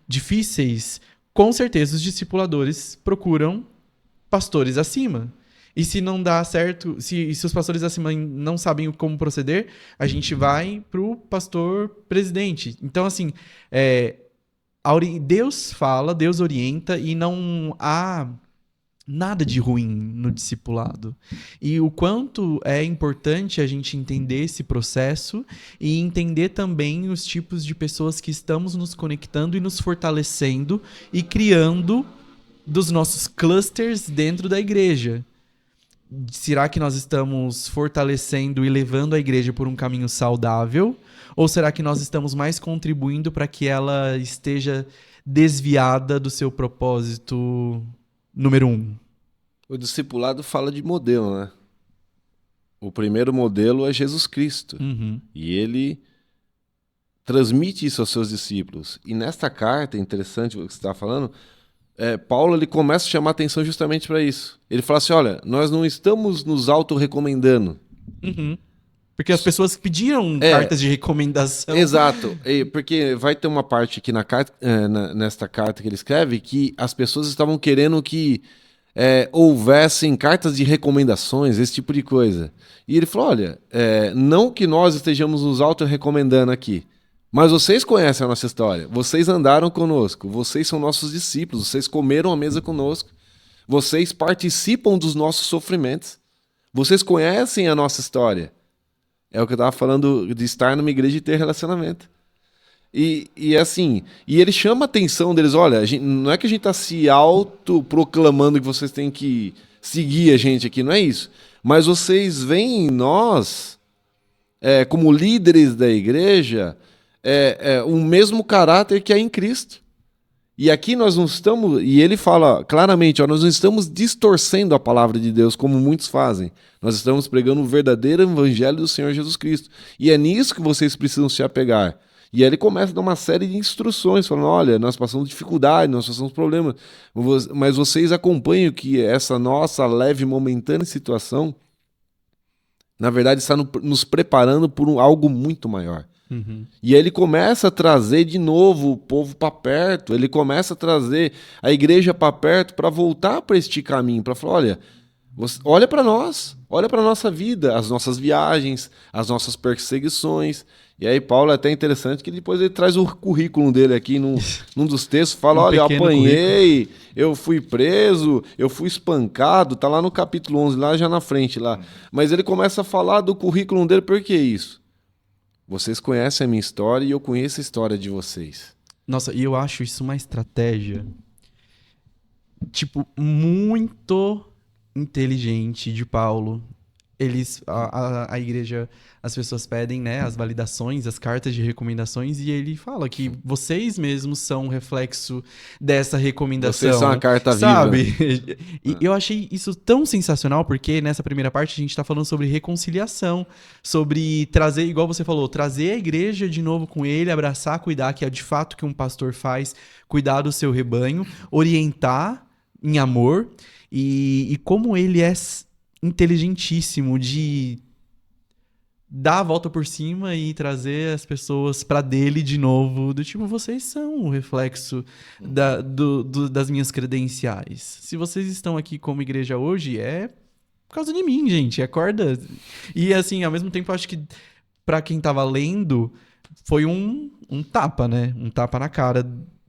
Speaker 1: difíceis, com certeza os discipuladores procuram pastores acima. E se não dá certo, se os pastores acima não sabem como proceder, a gente vai pro pastor presidente. Então, assim, Deus fala, Deus orienta e não há nada de ruim no discipulado. E o quanto é importante a gente entender esse processo e entender também os tipos de pessoas que estamos nos conectando e nos fortalecendo e criando dos nossos clusters dentro da igreja. Será que nós estamos fortalecendo e levando a igreja por um caminho saudável? Ou será que nós estamos mais contribuindo para que ela esteja desviada do seu propósito número 1?
Speaker 2: O discipulado fala de modelo, né? O primeiro modelo é Jesus Cristo.
Speaker 1: Uhum.
Speaker 2: E ele transmite isso aos seus discípulos. E nesta carta, interessante o que você está falando, Paulo ele começa a chamar atenção justamente para isso. Ele fala assim, olha, nós não estamos nos auto-recomendando.
Speaker 1: Uhum. Porque as pessoas pediram cartas de recomendação.
Speaker 2: Exato. Porque vai ter uma parte aqui na carta, nesta carta que ele escreve que as pessoas estavam querendo que houvessem cartas de recomendações, esse tipo de coisa. E ele falou, olha, não que nós estejamos nos auto-recomendando aqui, mas vocês conhecem a nossa história, vocês andaram conosco, vocês são nossos discípulos, vocês comeram a mesa conosco, vocês participam dos nossos sofrimentos, vocês conhecem a nossa história. É o que eu estava falando de estar numa igreja e ter relacionamento. E assim, e ele chama a atenção deles, olha, não é que a gente está se autoproclamando que vocês têm que seguir a gente aqui, não é isso. Mas vocês veem em nós, como líderes da igreja, o mesmo caráter que há em Cristo. E aqui nós não estamos, e ele fala claramente, nós não estamos distorcendo a palavra de Deus como muitos fazem. Nós estamos pregando o verdadeiro evangelho do Senhor Jesus Cristo. E é nisso que vocês precisam se apegar. E aí ele começa a dar uma série de instruções, falando, olha, nós passamos dificuldade, nós passamos problemas, mas vocês acompanham que essa nossa leve, momentânea situação, na verdade, está nos preparando por algo muito maior.
Speaker 1: Uhum.
Speaker 2: E aí ele começa a trazer de novo o povo para perto, ele começa a trazer a igreja para perto para voltar para este caminho, para falar, olha para nós, olha para a nossa vida, as nossas viagens, as nossas perseguições. E aí Paulo é até interessante que depois ele traz o currículo dele aqui num dos textos, fala, olha, eu apanhei, eu fui preso, eu fui espancado, tá lá no capítulo 11, lá já na frente lá. Mas ele começa a falar do currículo dele, por que isso? Vocês conhecem a minha história e eu conheço a história de vocês.
Speaker 1: Nossa, e eu acho isso uma estratégia, tipo, muito inteligente de Paulo. A igreja, as pessoas pedem, né, as validações, as cartas de recomendações, e ele fala que vocês mesmos são um reflexo dessa recomendação.
Speaker 2: Vocês são a carta
Speaker 1: sabe?
Speaker 2: viva.
Speaker 1: E eu achei isso tão sensacional, porque nessa primeira parte a gente tá falando sobre reconciliação, sobre trazer, igual você falou, trazer a igreja de novo com ele, abraçar, cuidar, que é de fato o que um pastor faz, cuidar do seu rebanho, orientar em amor, e como ele é inteligentíssimo de dar a volta por cima e trazer as pessoas pra dele de novo, do tipo, vocês são o reflexo das minhas credenciais. Se vocês estão aqui como igreja hoje, é por causa de mim, gente, acorda. E assim, ao mesmo tempo, eu acho que pra quem tava lendo, foi um tapa, né? Um tapa na cara,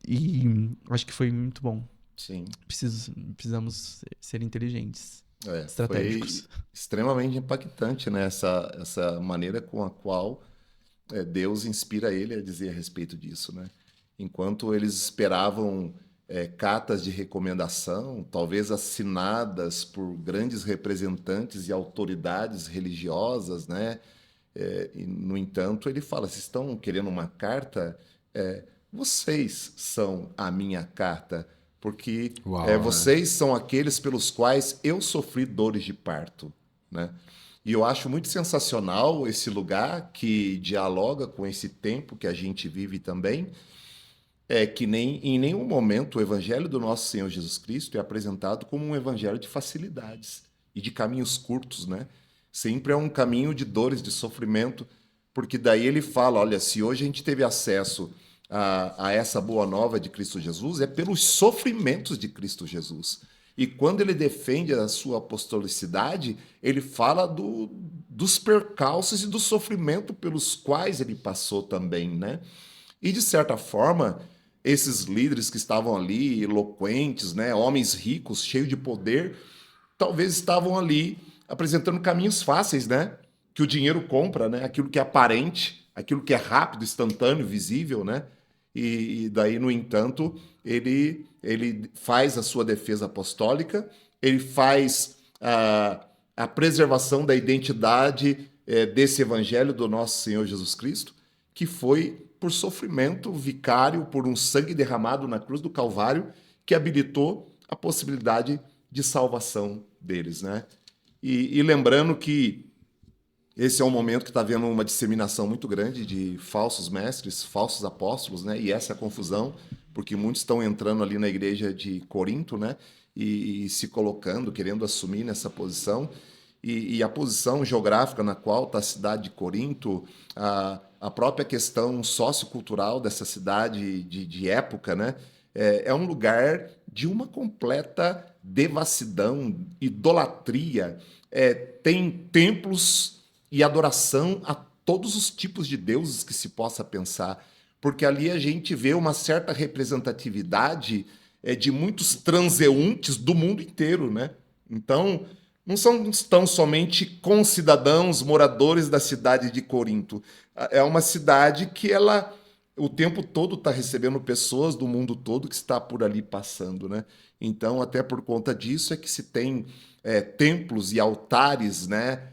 Speaker 1: e acho que foi muito bom.
Speaker 3: Sim.
Speaker 1: Precisamos ser inteligentes.
Speaker 3: Estratégicos. Foi extremamente impactante, né? Essa maneira com a qual Deus inspira ele a dizer a respeito disso, né? Enquanto eles esperavam cartas de recomendação, talvez assinadas por grandes representantes e autoridades religiosas, né? E, no entanto, ele fala, se estão querendo uma carta, vocês são a minha carta, porque vocês são aqueles pelos quais eu sofri dores de parto, né? E eu acho muito sensacional esse lugar que dialoga com esse tempo que a gente vive também, que em nenhum momento o evangelho do nosso Senhor Jesus Cristo é apresentado como um evangelho de facilidades e de caminhos curtos, né? Sempre é um caminho de dores, de sofrimento, porque daí ele fala, olha, se hoje a gente teve acesso a essa boa nova de Cristo Jesus, é pelos sofrimentos de Cristo Jesus. E quando ele defende a sua apostolicidade, ele fala dos percalços e do sofrimento pelos quais ele passou também, né? E, de certa forma, esses líderes que estavam ali, eloquentes, né, homens ricos, cheios de poder, talvez estavam ali apresentando caminhos fáceis, né? Que o dinheiro compra, né? Aquilo que é aparente, aquilo que é rápido, instantâneo, visível, né? E daí, no entanto, ele faz a sua defesa apostólica, ele faz a preservação da identidade desse evangelho do nosso Senhor Jesus Cristo, que foi por sofrimento vicário, por um sangue derramado na cruz do Calvário, que habilitou a possibilidade de salvação deles, né? E lembrando que esse é um momento que está havendo uma disseminação muito grande de falsos mestres, falsos apóstolos, né? E essa é a confusão, porque muitos estão entrando ali na igreja de Corinto, né? E se colocando, querendo assumir nessa posição. E a posição geográfica na qual está a cidade de Corinto, a própria questão sociocultural dessa cidade de época, né? É um lugar de uma completa devassidão, idolatria. Tem templos e adoração a todos os tipos de deuses que se possa pensar, porque ali a gente vê uma certa representatividade de muitos transeuntes do mundo inteiro, né? Então, não são tão somente concidadãos, moradores da cidade de Corinto. É uma cidade que ela o tempo todo está recebendo pessoas do mundo todo que está por ali passando, né? Então, até por conta disso é que se tem templos e altares, né?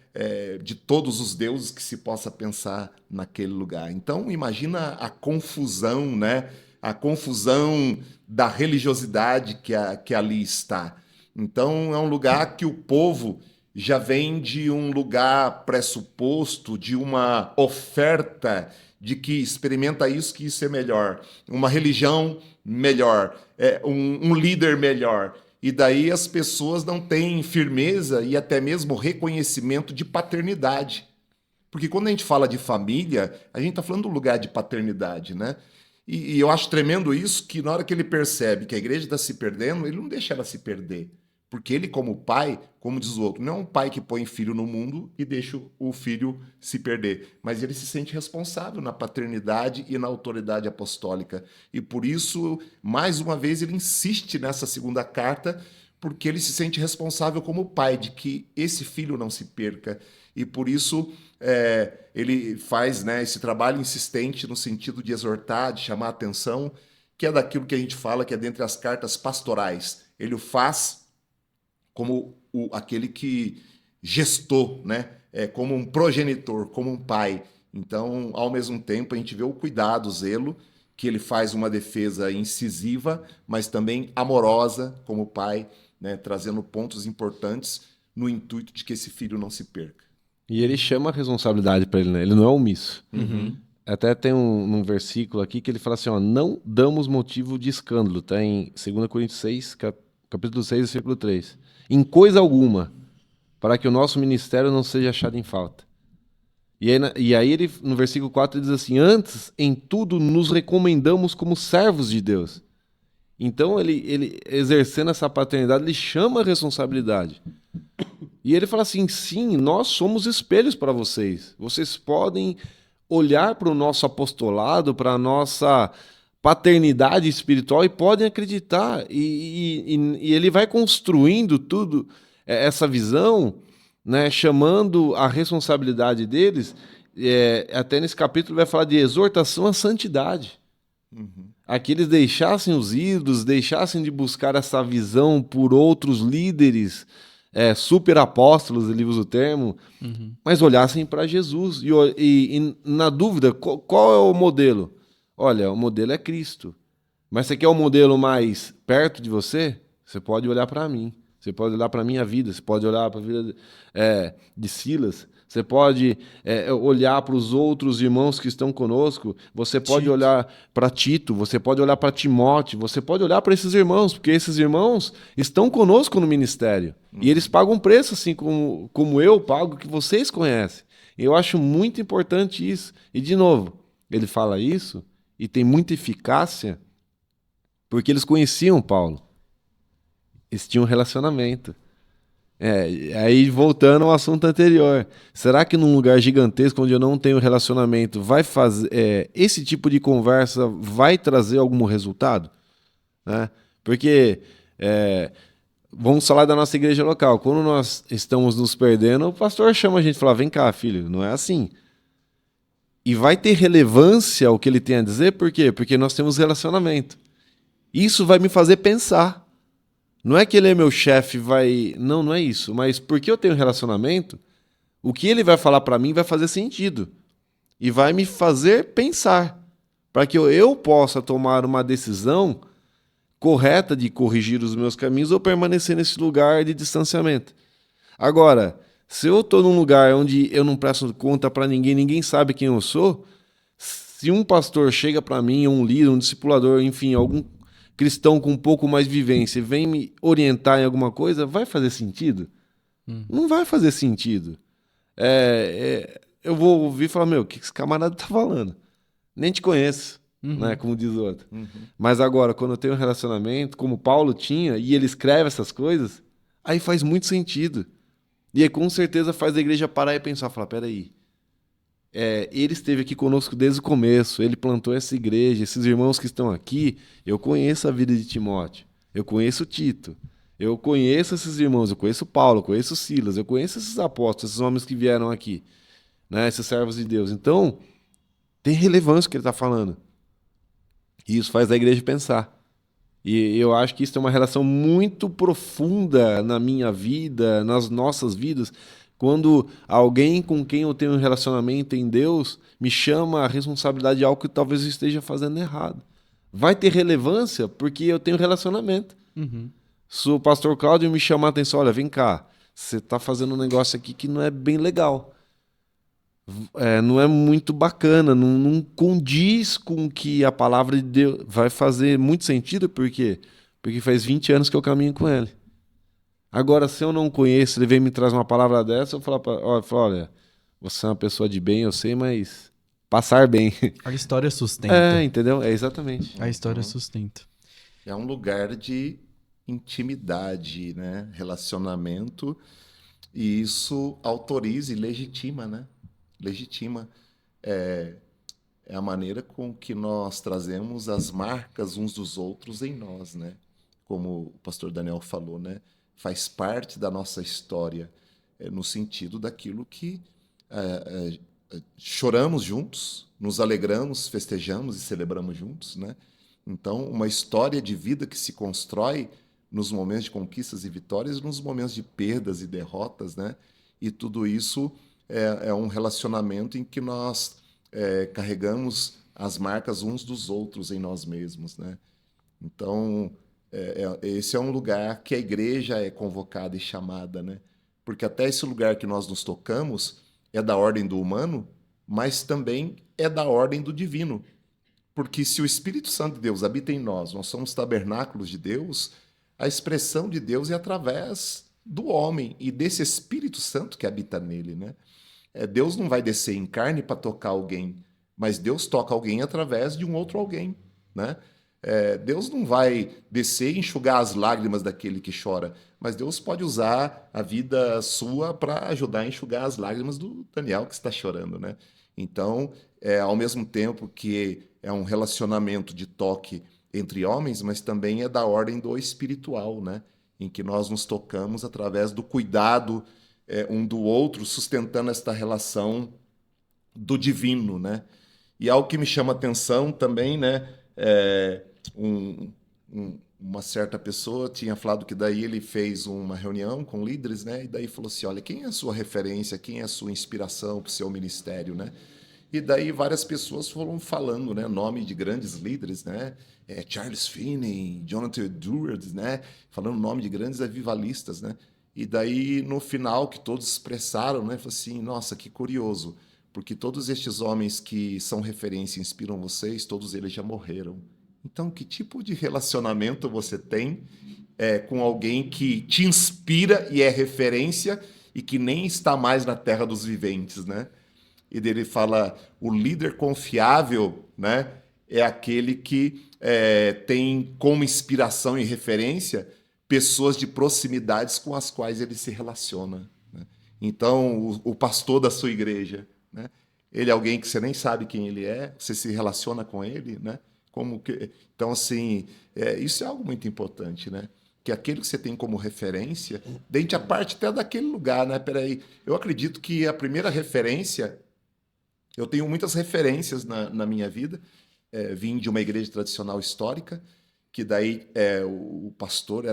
Speaker 3: De todos os deuses que se possa pensar naquele lugar. Então, imagina a confusão, né? A confusão da religiosidade que ali está. Então, é um lugar que o povo já vem de um lugar pressuposto, de uma oferta de que experimenta isso, que isso é melhor. Uma religião melhor, um líder melhor. E daí as pessoas não têm firmeza e até mesmo reconhecimento de paternidade. Porque quando a gente fala de família, a gente está falando do lugar de paternidade, né? E eu acho tremendo isso, que na hora que ele percebe que a igreja está se perdendo, ele não deixa ela se perder. Porque ele, como pai, como diz o outro, não é um pai que põe filho no mundo e deixa o filho se perder, mas ele se sente responsável na paternidade e na autoridade apostólica. E por isso, mais uma vez, ele insiste nessa segunda carta, porque ele se sente responsável como pai, de que esse filho não se perca. E por isso ele faz, né, esse trabalho insistente no sentido de exortar, de chamar a atenção, que é daquilo que a gente fala que é dentre as cartas pastorais. Ele o faz como aquele que gestou, né? Como um progenitor, como um pai. Então, ao mesmo tempo, a gente vê o cuidado, o zelo, que ele faz uma defesa incisiva, mas também amorosa como pai, né? Trazendo pontos importantes no intuito de que esse filho não se perca.
Speaker 2: E ele chama a responsabilidade para ele, né? Ele não é omisso.
Speaker 1: Uhum.
Speaker 2: Até tem um versículo aqui que ele fala assim, ó, não damos motivo de escândalo. Está em 2 Coríntios 6, capítulo 6, versículo 3. Em coisa alguma, para que o nosso ministério não seja achado em falta. E aí ele, no versículo 4, ele diz assim, antes, em tudo, nos recomendamos como servos de Deus. Então, ele exercendo essa paternidade, ele chama a responsabilidade. E ele fala assim, sim, nós somos espelhos para vocês. Vocês podem olhar para o nosso apostolado, para a nossa paternidade espiritual e podem acreditar. E ele vai construindo tudo, essa visão, né, chamando a responsabilidade deles. Até nesse capítulo vai falar de exortação à santidade.
Speaker 3: Uhum.
Speaker 2: A que eles deixassem os ídolos, deixassem de buscar essa visão por outros líderes, super apóstolos, ele usa o termo, mas olhassem para Jesus. E na dúvida, qual é o modelo? Olha, o modelo é Cristo. Mas você quer um modelo mais perto de você? Você pode olhar para mim. Você pode olhar para a minha vida. Você pode olhar para a vida de Silas. Você pode olhar para os outros irmãos que estão conosco. Você pode
Speaker 1: Tito.
Speaker 2: olhar para Tito. Você pode olhar para Timóteo. Você pode olhar para esses irmãos, porque esses irmãos estão conosco no ministério. E eles pagam um preço, assim como eu pago, que vocês conhecem. Eu acho muito importante isso. E, de novo, ele fala isso e tem muita eficácia porque eles conheciam Paulo. Eles tinham um relacionamento. Aí voltando ao assunto anterior, será que num lugar gigantesco onde eu não tenho relacionamento, vai fazer esse tipo de conversa vai trazer algum resultado, né? Porque vamos falar da nossa igreja local. Quando nós estamos nos perdendo, o pastor chama a gente e fala: vem cá, filho, não é assim. E vai ter relevância o que ele tem a dizer, por quê? Porque nós temos relacionamento. Isso vai me fazer pensar. Não é que ele é meu chefe, vai. Não, não é isso. Mas porque eu tenho relacionamento, o que ele vai falar para mim vai fazer sentido. E vai me fazer pensar. Para que eu possa tomar uma decisão correta de corrigir os meus caminhos ou permanecer nesse lugar de distanciamento. Agora, se eu estou num lugar onde eu não presto conta para ninguém, ninguém sabe quem eu sou, se um pastor chega para mim, um líder, um discipulador, enfim, algum cristão com um pouco mais de vivência, vem me orientar em alguma coisa, vai fazer sentido? Não vai fazer sentido. Eu vou ouvir e falar: meu, o que esse camarada tá falando? Nem te conheço, né? Como diz o outro. Mas agora, quando eu tenho um relacionamento, como Paulo tinha, e ele escreve essas coisas, aí faz muito sentido. E aí, com certeza, faz a igreja parar e pensar, falar: peraí, ele esteve aqui conosco desde o começo, ele plantou essa igreja, esses irmãos que estão aqui, eu conheço a vida de Timóteo, eu conheço Tito, eu conheço esses irmãos, eu conheço Paulo, eu conheço Silas, eu conheço esses apóstolos, esses homens que vieram aqui, né, esses servos de Deus. Então, tem relevância o que ele está falando. E isso faz a igreja pensar. E eu acho que isso tem uma relação muito profunda na minha vida, nas nossas vidas, quando alguém com quem eu tenho um relacionamento em Deus me chama a responsabilidade de algo que talvez eu esteja fazendo errado. Vai ter relevância porque eu tenho relacionamento. Se o pastor Cláudio me chamar a atenção: olha, vem cá, você está fazendo um negócio aqui que não é bem legal. Não é muito bacana, não condiz com o que a palavra de Deus vai fazer muito sentido, por quê? Porque faz 20 anos que eu caminho com ele. Agora, se eu não conheço, ele vem me traz uma palavra dessa, eu falo: olha, você é uma pessoa de bem, eu sei, mas passar bem.
Speaker 1: A história sustenta.
Speaker 2: Entendeu? Exatamente.
Speaker 1: A história sustenta.
Speaker 3: É um lugar de intimidade, né? Relacionamento, e isso autoriza e legitima, né? Legitima. É a maneira com que nós trazemos as marcas uns dos outros em nós, né? Como o pastor Daniel falou, né? Faz parte da nossa história, no sentido daquilo que choramos juntos, nos alegramos, festejamos e celebramos juntos, né? Então, uma história de vida que se constrói nos momentos de conquistas e vitórias, nos momentos de perdas e derrotas, né? E tudo isso é um relacionamento em que nós carregamos as marcas uns dos outros em nós mesmos, né? Então, esse é um lugar que a igreja é convocada e chamada, né? Porque até esse lugar que nós nos tocamos é da ordem do humano, mas também é da ordem do divino. Porque se o Espírito Santo de Deus habita em nós, nós somos tabernáculos de Deus, a expressão de Deus é através do homem e desse Espírito Santo que habita nele, né? Deus não vai descer em carne para tocar alguém, mas Deus toca alguém através de um outro alguém, né? Deus não vai descer e enxugar as lágrimas daquele que chora, mas Deus pode usar a vida sua para ajudar a enxugar as lágrimas do Daniel que está chorando, né? Então, ao mesmo tempo que é um relacionamento de toque entre homens, mas também é da ordem do espiritual, né? Em que nós nos tocamos através do cuidado um do outro, sustentando esta relação do divino, né? E algo que me chama atenção também, né? Uma certa pessoa tinha falado que daí ele fez uma reunião com líderes, né? E daí falou assim: olha, quem é a sua referência, quem é a sua inspiração para o seu ministério, né? E daí várias pessoas foram falando, né? Nome de grandes líderes, né? Charles Finney, Jonathan Edwards, né? Falando o nome de grandes avivalistas, né? E daí, no final, que todos expressaram, né? Falei assim: nossa, que curioso, porque todos estes homens que são referência e inspiram vocês, todos eles já morreram. Então, que tipo de relacionamento você tem com alguém que te inspira e é referência e que nem está mais na terra dos viventes, né? E dele fala: o líder confiável, né, é aquele que tem como inspiração e referência pessoas de proximidades com as quais ele se relaciona, né? Então, o pastor da sua igreja, né? Ele é alguém que você nem sabe quem ele é, você se relaciona com ele, né? Então, assim, isso é algo muito importante, né? Que aquele que você tem como referência, dentro a parte até daquele lugar, né? Peraí, eu acredito que a primeira referência, eu tenho muitas referências na minha vida, vim de uma igreja tradicional histórica, que daí o pastor,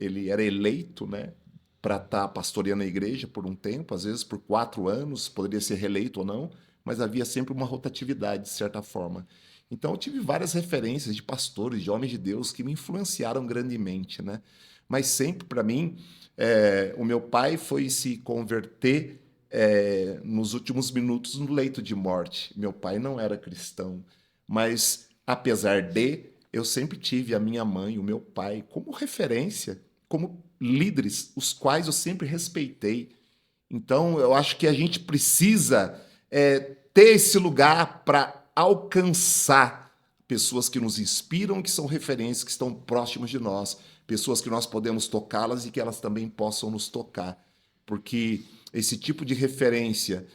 Speaker 3: ele era eleito, né? Para estar pastoreando a igreja por um tempo, às vezes por 4 anos, poderia ser reeleito ou não, mas havia sempre uma rotatividade, de certa forma. Então, eu tive várias referências de pastores, de homens de Deus, que me influenciaram grandemente, né? Mas sempre, para mim, o meu pai foi se converter nos últimos minutos no leito de morte. Meu pai não era cristão, mas, apesar de, eu sempre tive a minha mãe, o meu pai, como referência, como líderes, os quais eu sempre respeitei. Então, eu acho que a gente precisa ter esse lugar para alcançar pessoas que nos inspiram, que são referências, que estão próximas de nós, pessoas que nós podemos tocá-las e que elas também possam nos tocar. Porque esse tipo de referência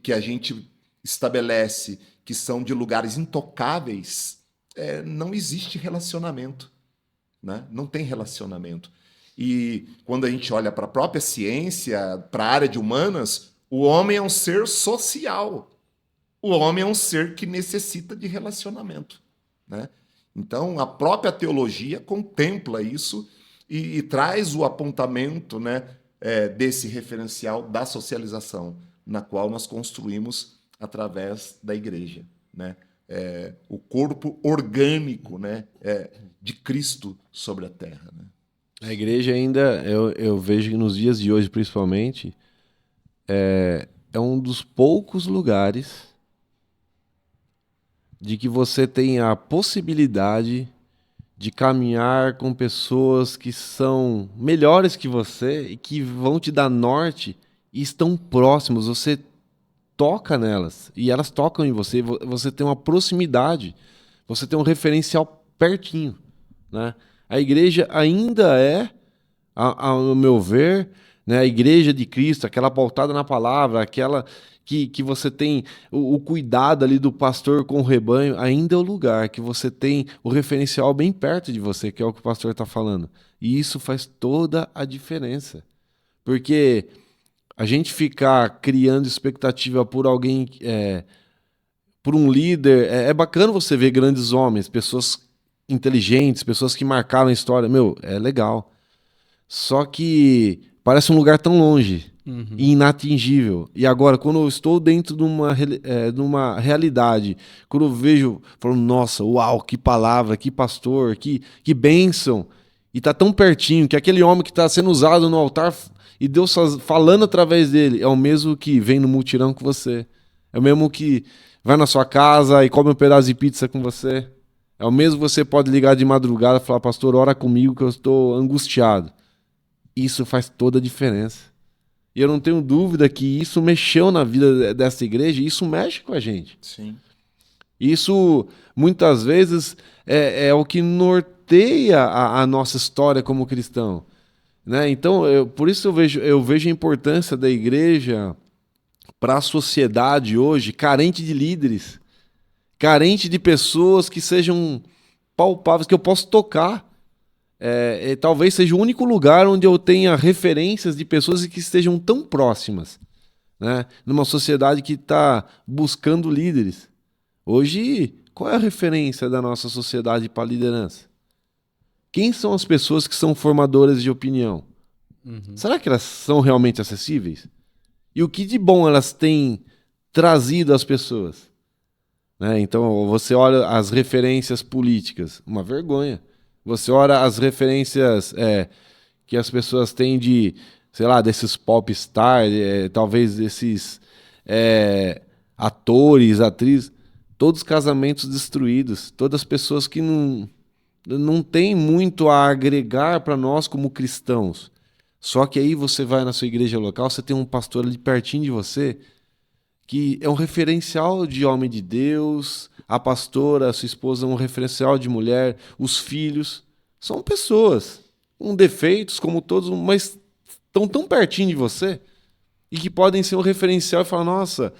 Speaker 3: que a gente estabelece, que são de lugares intocáveis, não existe relacionamento, né? Não tem relacionamento. E quando a gente olha para a própria ciência, para a área de humanas, o homem é um ser social. O homem é um ser que necessita de relacionamento, né? Então, a própria teologia contempla isso e traz o apontamento, né, desse referencial da socialização, na qual nós construímos através da igreja, né? O corpo orgânico, né, de Cristo sobre a terra, né?
Speaker 2: A igreja ainda, eu vejo que nos dias de hoje, principalmente, é um dos poucos lugares de que você tem a possibilidade de caminhar com pessoas que são melhores que você e que vão te dar norte e estão próximos. Você toca nelas e elas tocam em você. Você tem uma proximidade, você tem um referencial pertinho, né? A igreja ainda ao meu ver, né, a igreja de Cristo, aquela pautada na palavra, aquela que você tem o cuidado ali do pastor com o rebanho, ainda é o lugar que você tem o referencial bem perto de você, que é o que o pastor está falando. E isso faz toda a diferença. Porque a gente ficar criando expectativa por alguém, por um líder, é bacana você ver grandes homens, pessoas inteligentes, pessoas que marcaram a história. Meu, é legal. Só que parece um lugar tão longe e inatingível. E agora, quando eu estou dentro de uma realidade, quando eu vejo, falo, nossa, uau, que palavra, que pastor, que bênção. E tá tão pertinho que aquele homem que está sendo usado no altar e Deus falando através dele é o mesmo que vem no mutirão com você. É o mesmo que vai na sua casa e come um pedaço de pizza com você. É o mesmo que você pode ligar de madrugada e falar, pastor, ora comigo que eu estou angustiado. Isso faz toda a diferença. E eu não tenho dúvida que isso mexeu na vida dessa igreja e isso mexe com a gente.
Speaker 3: Sim.
Speaker 2: Isso, muitas vezes, é o que norteia a nossa história como cristão, né? Então, por isso eu vejo a importância da igreja para a sociedade hoje, carente de líderes, carente de pessoas que sejam palpáveis, que eu possa tocar. Talvez seja o único lugar onde eu tenha referências de pessoas que estejam tão próximas, né? Numa sociedade que está buscando líderes. Hoje, qual é a referência da nossa sociedade para a liderança? Quem são as pessoas que são formadoras de opinião? Será que elas são realmente acessíveis? E o que de bom elas têm trazido às pessoas? Né? Então, você olha as referências políticas, uma vergonha. Você olha as referências que as pessoas têm de, sei lá, desses pop stars, talvez desses atores, atrizes, todos casamentos destruídos, todas pessoas que não têm muito a agregar para nós como cristãos. Só que aí você vai na sua igreja local, você tem um pastor ali pertinho de você, que é um referencial de homem de Deus, a pastora, a sua esposa é um referencial de mulher, os filhos, São pessoas, com defeitos como todos, mas estão tão pertinho de você e que podem ser um referencial e falar, nossa,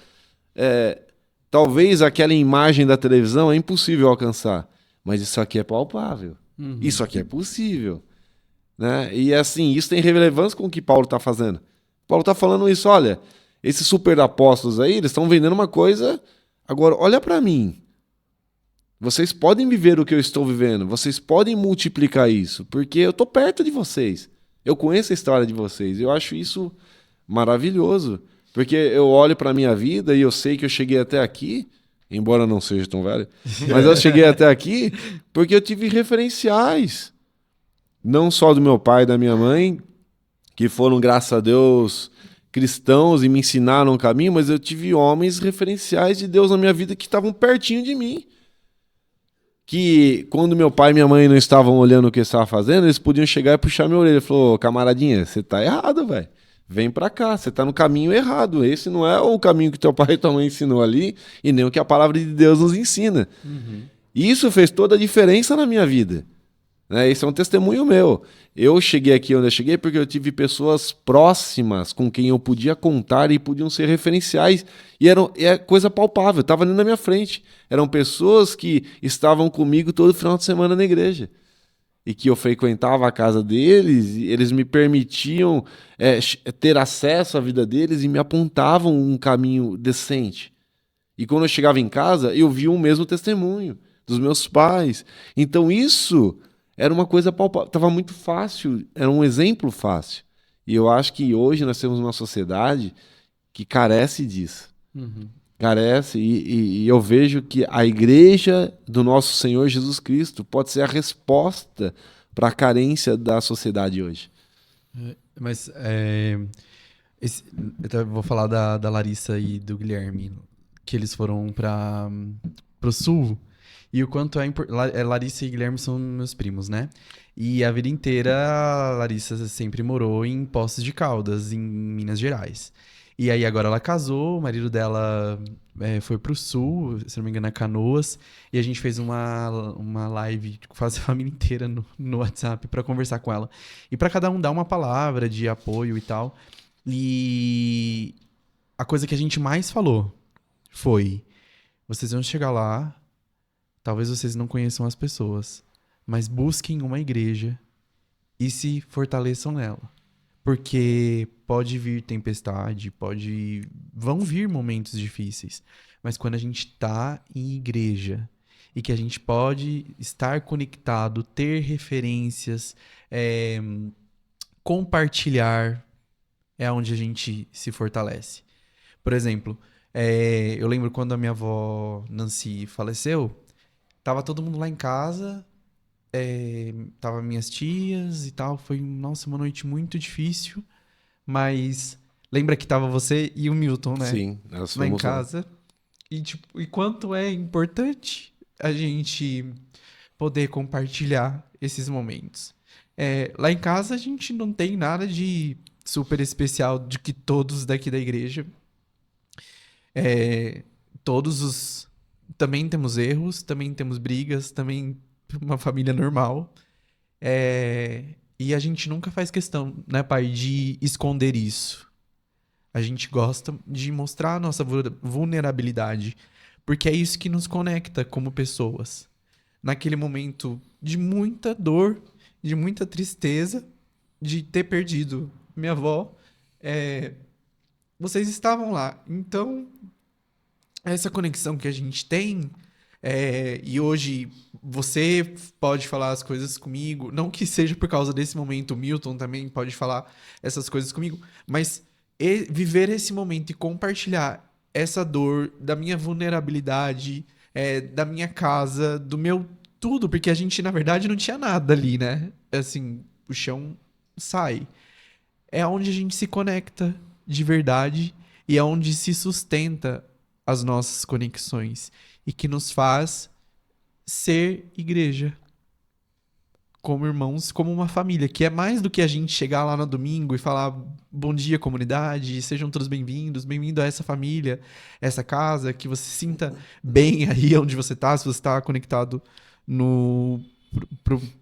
Speaker 2: talvez aquela imagem da televisão é impossível alcançar, mas isso aqui é palpável, isso aqui é possível. Né? E assim, isso tem relevância com o que Paulo está fazendo. Paulo está falando isso, olha, esses super apóstolos aí, eles estão vendendo uma coisa, agora olha para mim. Vocês podem viver o que eu estou vivendo, vocês podem multiplicar isso, porque eu estou perto de vocês. Eu conheço a história de vocês, eu acho isso maravilhoso, porque eu olho para a minha vida e eu sei que eu cheguei até aqui, embora não seja tão velho, mas eu cheguei até aqui porque eu tive referenciais. Não só do meu pai e da minha mãe, que foram, graças a Deus, cristãos e me ensinaram o caminho, mas eu tive homens referenciais de Deus na minha vida que estavam pertinho de mim. Que quando meu pai e minha mãe não estavam olhando o que eu estava fazendo, eles podiam chegar e puxar minha orelha. Ele falou, camaradinha, você tá errado, velho. Vem pra cá, você tá no caminho errado. Esse não é o caminho que teu pai e tua mãe ensinou ali, e nem o que a palavra de Deus nos ensina. E isso fez toda a diferença na minha vida. Esse é um testemunho meu. Eu cheguei aqui onde eu cheguei porque eu tive pessoas próximas com quem eu podia contar e podiam ser referenciais. E é coisa palpável, estava ali na minha frente. Eram pessoas que estavam comigo todo final de semana na igreja. E que eu frequentava a casa deles, e eles me permitiam ter acesso à vida deles e me apontavam um caminho decente. E quando eu chegava em casa, eu via o mesmo testemunho dos meus pais. Então isso era uma coisa palpável, estava muito fácil, era um exemplo fácil. E eu acho que hoje nós temos uma sociedade que carece disso. Carece, e eu vejo que a igreja do nosso Senhor Jesus Cristo pode ser a resposta para a carência da sociedade hoje.
Speaker 1: Mas eu vou falar da Larissa e do Guilherme, que eles foram para o sul. E o quanto Larissa e Guilherme são meus primos, né? E a vida inteira a Larissa sempre morou em Poços de Caldas, em Minas Gerais. E aí agora ela casou, o marido dela foi pro sul, se não me engano, é Canoas. E a gente fez uma live com quase a família inteira no WhatsApp pra conversar com ela. E pra cada um dar uma palavra de apoio e tal. E a coisa que a gente mais falou foi: vocês vão chegar lá, talvez vocês não conheçam as pessoas, mas busquem uma igreja e se fortaleçam nela. Porque pode vir tempestade, vão vir momentos difíceis. Mas quando a gente está em igreja e que a gente pode estar conectado, ter referências, compartilhar, é onde a gente se fortalece. Por exemplo, eu lembro quando a minha avó Nancy faleceu, tava todo mundo lá em casa, tava minhas tias e tal. Foi, nossa, uma noite muito difícil. Mas lembra que tava você e o Milton, né?
Speaker 2: Sim, nós
Speaker 1: lá em
Speaker 2: fomos lá.
Speaker 1: casa. E quanto é importante a gente poder compartilhar esses momentos. Lá em casa a gente não tem nada de super especial de que todos daqui da igreja. Também temos erros, também temos brigas, também uma família normal. E a gente nunca faz questão, né, pai, de esconder isso. A gente gosta de mostrar a nossa vulnerabilidade, porque é isso que nos conecta como pessoas. Naquele momento de muita dor, de muita tristeza, de ter perdido minha avó, vocês estavam lá. Então, essa conexão que a gente tem, e hoje você pode falar as coisas comigo, não que seja por causa desse momento, o Milton também pode falar essas coisas comigo, mas viver esse momento e compartilhar essa dor da minha vulnerabilidade, da minha casa, do meu tudo, porque a gente, na verdade, não tinha nada ali, né? Assim, o chão sai. É onde a gente se conecta de verdade e é onde se sustenta as nossas conexões e que nos faz ser igreja, como irmãos, como uma família, que é mais do que a gente chegar lá no domingo e falar bom dia, comunidade, sejam todos bem-vindos, bem-vindo a essa família, essa casa, que você se sinta bem aí onde você está, se você está conectado no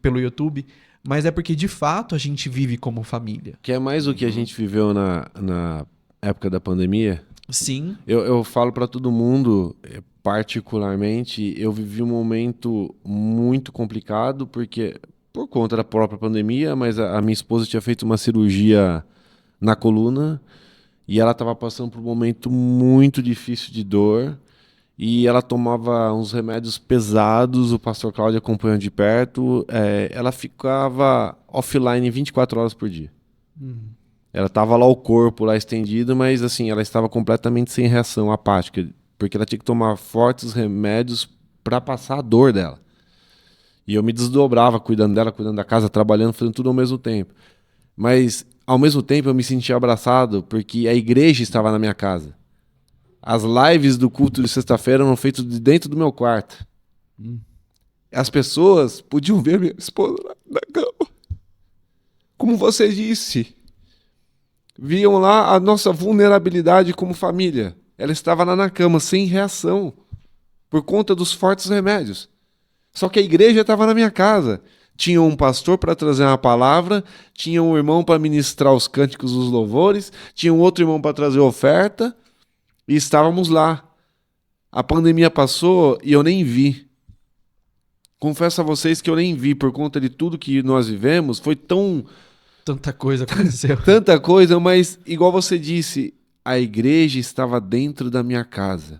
Speaker 1: pelo YouTube, mas é porque de fato a gente vive como família.
Speaker 2: Que é mais o que a gente viveu na época da pandemia.
Speaker 1: Sim,
Speaker 2: Eu falo para todo mundo, particularmente, eu vivi um momento muito complicado, porque por conta da própria pandemia, mas a minha esposa tinha feito uma cirurgia na coluna e ela estava passando por um momento muito difícil de dor e ela tomava uns remédios pesados, o pastor Cláudio acompanhando de perto, ela ficava offline 24 horas por dia. Ela tava lá o corpo lá estendido, mas assim, ela estava completamente sem reação, apática, porque ela tinha que tomar fortes remédios para passar a dor dela. E eu me desdobrava cuidando dela, cuidando da casa, trabalhando, fazendo tudo ao mesmo tempo. Mas ao mesmo tempo eu me sentia abraçado porque a igreja estava na minha casa. As lives do culto de sexta-feira eram feitas de dentro do meu quarto. As pessoas podiam ver minha esposa lá na cama. Como você disse, viam lá a nossa vulnerabilidade como família. Ela estava lá na cama, sem reação, por conta dos fortes remédios. Só que a igreja estava na minha casa. Tinha um pastor para trazer uma palavra, tinha um irmão para ministrar os cânticos dos louvores, tinha um outro irmão para trazer oferta, e estávamos lá. A pandemia passou e eu nem vi. Confesso a vocês que eu nem vi, por conta de tudo que nós vivemos, foi
Speaker 1: tanta coisa aconteceu.
Speaker 2: tanta coisa, mas igual você disse, a igreja estava dentro da minha casa.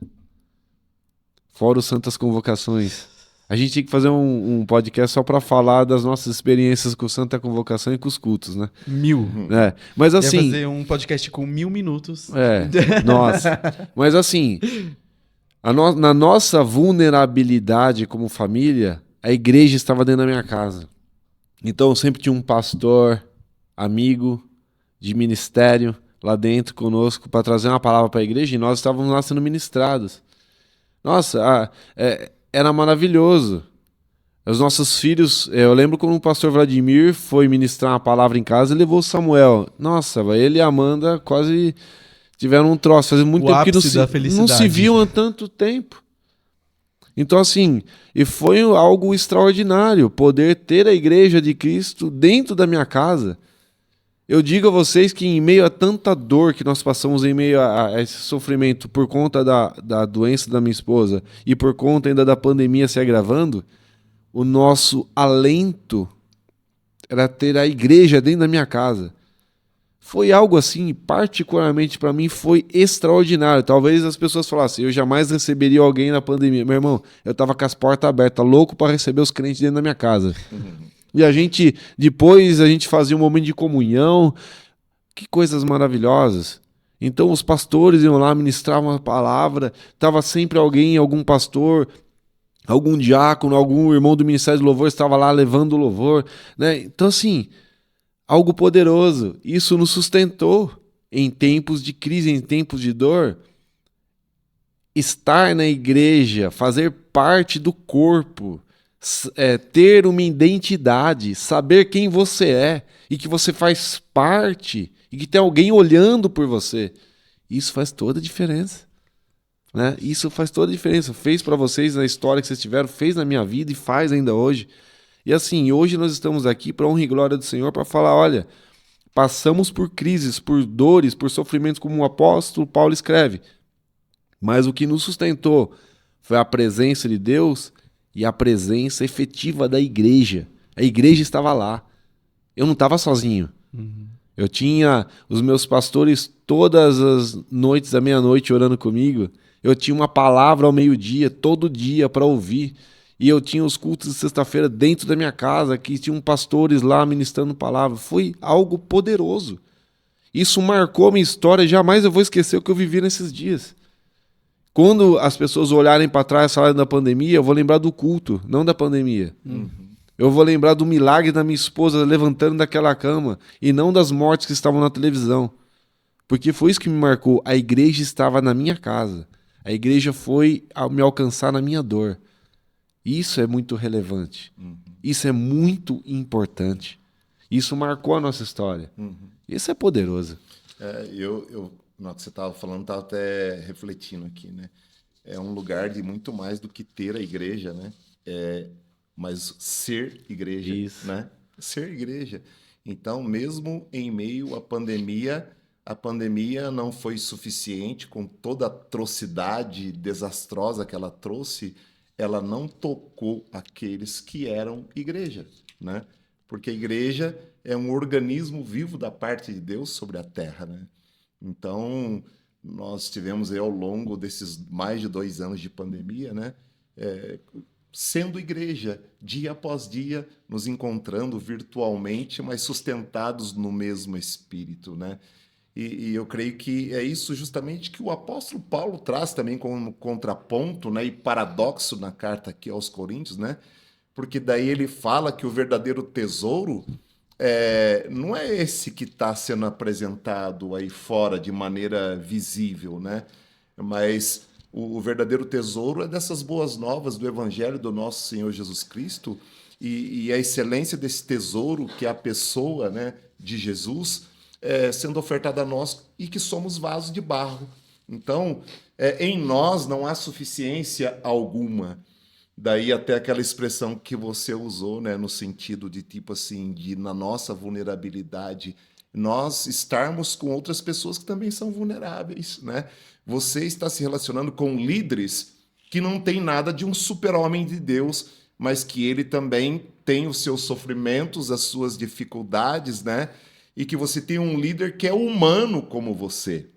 Speaker 2: Fora os Santas Convocações. A gente tinha que fazer um podcast só para falar das nossas experiências com Santa Convocação e com os cultos, né?
Speaker 1: 1000.
Speaker 2: Mas
Speaker 1: Ia
Speaker 2: assim...
Speaker 1: fazer um podcast com 1000 minutos.
Speaker 2: Nossa. Mas assim, na nossa vulnerabilidade como família, a igreja estava dentro da minha casa. Então eu sempre tinha um pastor, amigo de ministério lá dentro conosco para trazer uma palavra para a igreja e nós estávamos lá sendo ministrados. Nossa, era maravilhoso. Os nossos filhos, eu lembro quando o pastor Vladimir foi ministrar uma palavra em casa e levou o Samuel. Nossa, ele e a Amanda quase tiveram um troço. Fazia muito tempo que não se viam há tanto tempo. Então, assim, e foi algo extraordinário poder ter a igreja de Cristo dentro da minha casa. Eu digo a vocês que em meio a tanta dor que nós passamos, em meio a esse sofrimento por conta da doença da minha esposa e por conta ainda da pandemia se agravando, o nosso alento era ter a igreja dentro da minha casa. Foi algo assim, particularmente para mim, foi extraordinário. Talvez as pessoas falassem, eu jamais receberia alguém na pandemia. Meu irmão, eu estava com as portas abertas, louco para receber os crentes dentro da minha casa. E depois a gente fazia um momento de comunhão. Que coisas maravilhosas. Então os pastores iam lá, ministravam a palavra, estava sempre alguém, algum pastor, algum diácono, algum irmão do Ministério do Louvor estava lá levando o louvor, né? Então assim, algo poderoso. Isso nos sustentou em tempos de crise, em tempos de dor. Estar na igreja, fazer parte do corpo, ter uma identidade, saber quem você é e que você faz parte e que tem alguém olhando por você. Isso faz toda a diferença. Né? Isso faz toda a diferença. Fez para vocês na história que vocês tiveram, fez na minha vida e faz ainda hoje. E assim, hoje nós estamos aqui para honra e glória do Senhor para falar, olha, passamos por crises, por dores, por sofrimentos, como o apóstolo Paulo escreve. Mas o que nos sustentou foi a presença de Deus e a presença efetiva da igreja. A igreja estava lá. Eu não estava sozinho. Eu tinha os meus pastores todas as noites, à meia-noite, orando comigo. Eu tinha uma palavra ao meio-dia, todo dia, para ouvir. E eu tinha os cultos de sexta-feira dentro da minha casa, que tinham pastores lá ministrando palavra. Foi algo poderoso. Isso marcou a minha história. Jamais eu vou esquecer o que eu vivi nesses dias. Quando as pessoas olharem para trás, falarem da pandemia, eu vou lembrar do culto, não da pandemia. Eu vou lembrar do milagre da minha esposa levantando daquela cama e não das mortes que estavam na televisão. Porque foi isso que me marcou. A igreja estava na minha casa. A igreja foi me alcançar na minha dor. Isso é muito relevante. Isso é muito importante. Isso marcou a nossa história. Isso é poderoso.
Speaker 3: Na hora que você estava falando, estava até refletindo aqui, né? É um lugar de muito mais do que ter a igreja, né? mas ser igreja,
Speaker 2: Isso.
Speaker 3: né? Ser igreja. Então, mesmo em meio à pandemia, a pandemia não foi suficiente, com toda a atrocidade desastrosa que ela trouxe, ela não tocou aqueles que eram igreja, né? Porque a igreja é um organismo vivo da parte de Deus sobre a terra, né? Então, nós tivemos aí ao longo desses mais de 2 anos de pandemia, né? Sendo igreja, dia após dia, nos encontrando virtualmente, mas sustentados no mesmo espírito, né? E eu creio que é isso justamente que o apóstolo Paulo traz também como contraponto, né, e paradoxo na carta aqui aos Coríntios, né? Porque daí ele fala que o verdadeiro tesouro não é esse que está sendo apresentado aí fora de maneira visível, né? Mas o verdadeiro tesouro é dessas boas novas do Evangelho do nosso Senhor Jesus Cristo e a excelência desse tesouro que é a pessoa, né, de Jesus sendo ofertada a nós e que somos vasos de barro. Então, em nós não há suficiência alguma. Daí até aquela expressão que você usou, né, no sentido de tipo assim, de na nossa vulnerabilidade, nós estarmos com outras pessoas que também são vulneráveis, né? Você está se relacionando com líderes que não tem nada de um super-homem de Deus, mas que ele também tem os seus sofrimentos, as suas dificuldades, né? E que você tem um líder que é humano como você.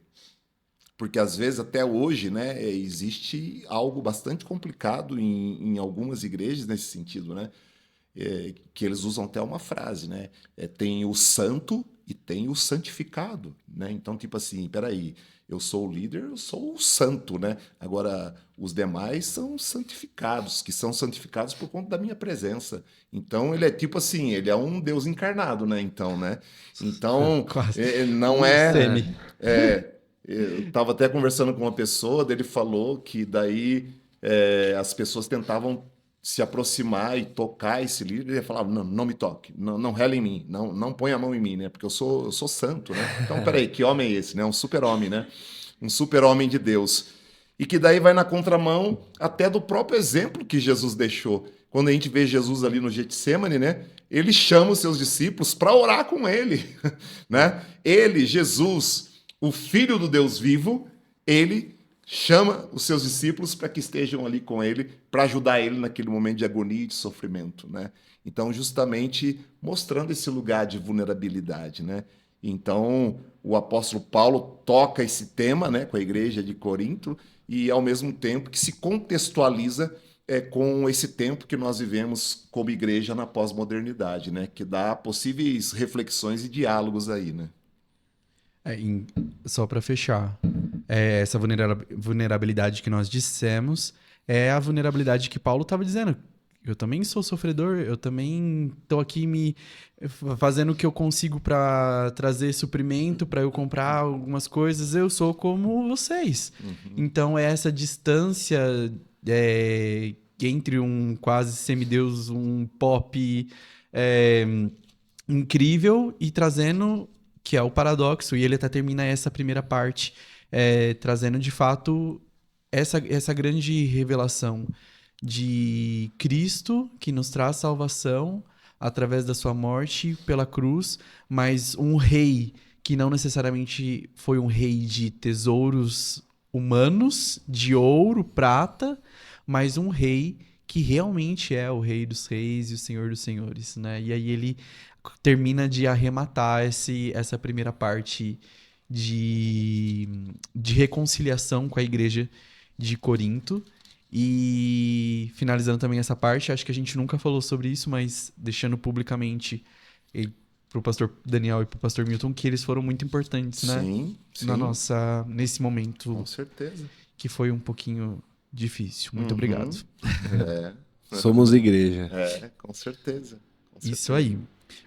Speaker 3: Porque às vezes até hoje, né, existe algo bastante complicado em algumas igrejas nesse sentido, né? Que eles usam até uma frase, né? Tem o santo e tem o santificado, né? Então, tipo assim, peraí, eu sou o líder, eu sou o santo, né? Agora, os demais são santificados, que são santificados por conta da minha presença. Então, ele é tipo assim, ele é um Deus encarnado, né? Então, né? Então,
Speaker 1: Quase.
Speaker 3: não
Speaker 1: Um semi.
Speaker 3: eu estava até conversando com uma pessoa, ele falou que daí as pessoas tentavam se aproximar e tocar esse líder, ele falava, não, não me toque, não, não rela em mim, não, não põe a mão em mim, né? Porque eu sou santo, né? Então, peraí, que homem é esse, né? Um super-homem, né? Um super-homem de Deus. E que daí vai na contramão até do próprio exemplo que Jesus deixou. Quando a gente vê Jesus ali no Getsêmani, né? Ele chama os seus discípulos para orar com ele, né? Ele, Jesus, o Filho do Deus vivo, ele chama os seus discípulos para que estejam ali com ele, para ajudar ele naquele momento de agonia e de sofrimento, né? Então, justamente mostrando esse lugar de vulnerabilidade, né? Então, o apóstolo Paulo toca esse tema, né, com a igreja de Corinto e, ao mesmo tempo, que se contextualiza com esse tempo que nós vivemos como igreja na pós-modernidade, né? Que dá possíveis reflexões e diálogos aí, né?
Speaker 1: Só para fechar, essa vulnerabilidade que nós dissemos é a vulnerabilidade que Paulo estava dizendo. Eu também sou sofredor, eu também estou aqui me fazendo o que eu consigo para trazer suprimento, para eu comprar algumas coisas. Eu sou como vocês. Então, é essa distância entre um quase semideus, um pop incrível e trazendo, que é o paradoxo. E ele até termina essa primeira parte trazendo, de fato, essa grande revelação de Cristo, que nos traz salvação através da sua morte pela cruz, mas um rei que não necessariamente foi um rei de tesouros humanos, de ouro, prata, mas um rei que realmente é o Rei dos Reis e o Senhor dos Senhores, né? E aí ele termina de arrematar essa primeira parte de reconciliação com a igreja de Corinto. E finalizando também essa parte, acho que a gente nunca falou sobre isso, mas deixando publicamente pro pastor Daniel e pro pastor Milton que eles foram muito importantes, né?
Speaker 3: Sim.
Speaker 1: Nesse momento.
Speaker 3: Com certeza.
Speaker 1: Que foi um pouquinho difícil. Muito obrigado.
Speaker 2: Somos igreja.
Speaker 3: Com certeza.
Speaker 1: Isso aí.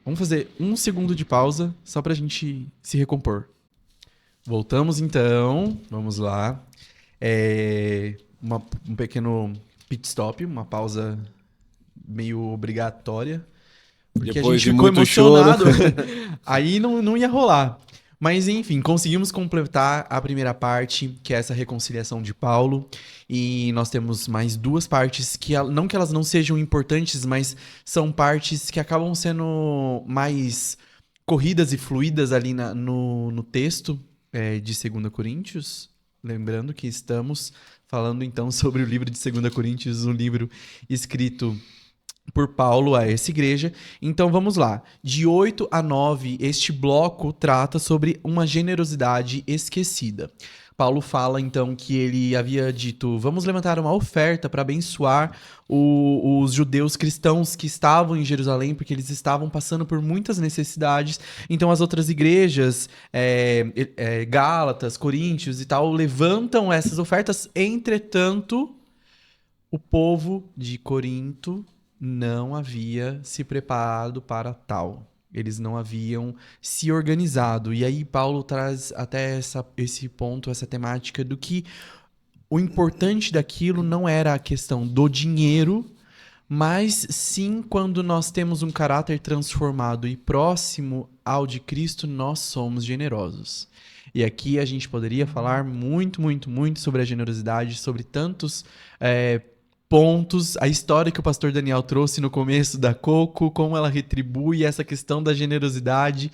Speaker 1: Vamos fazer um segundo de pausa, só pra gente se recompor. Voltamos então. Vamos lá. Um pequeno pit stop, uma pausa meio obrigatória. Porque
Speaker 2: Depois
Speaker 1: a gente
Speaker 2: de
Speaker 1: ficou
Speaker 2: muito
Speaker 1: emocionado. Aí não ia rolar. Mas enfim, conseguimos completar a primeira parte, que é essa reconciliação de Paulo, e nós temos mais duas partes que não que elas não sejam importantes, mas são partes que acabam sendo mais corridas e fluídas ali no texto de 2 Coríntios. Lembrando que estamos falando então sobre o livro de 2 Coríntios, um livro escrito por Paulo a essa igreja. Então vamos lá. De 8 a 9, este bloco trata sobre uma generosidade esquecida. Paulo fala então que ele havia dito: vamos levantar uma oferta para abençoar os judeus cristãos que estavam em Jerusalém, porque eles estavam passando por muitas necessidades. Então as outras igrejas, Gálatas, Coríntios e tal, levantam essas ofertas. Entretanto, o povo de Corinto não havia se preparado para tal. Eles não haviam se organizado. E aí Paulo traz até esse ponto, essa temática do que o importante daquilo não era a questão do dinheiro, mas sim quando nós temos um caráter transformado e próximo ao de Cristo, nós somos generosos. E aqui a gente poderia falar muito, muito, muito sobre a generosidade, sobre tantos pontos, a história que o pastor Daniel trouxe no começo da Coco, como ela retribui essa questão da generosidade,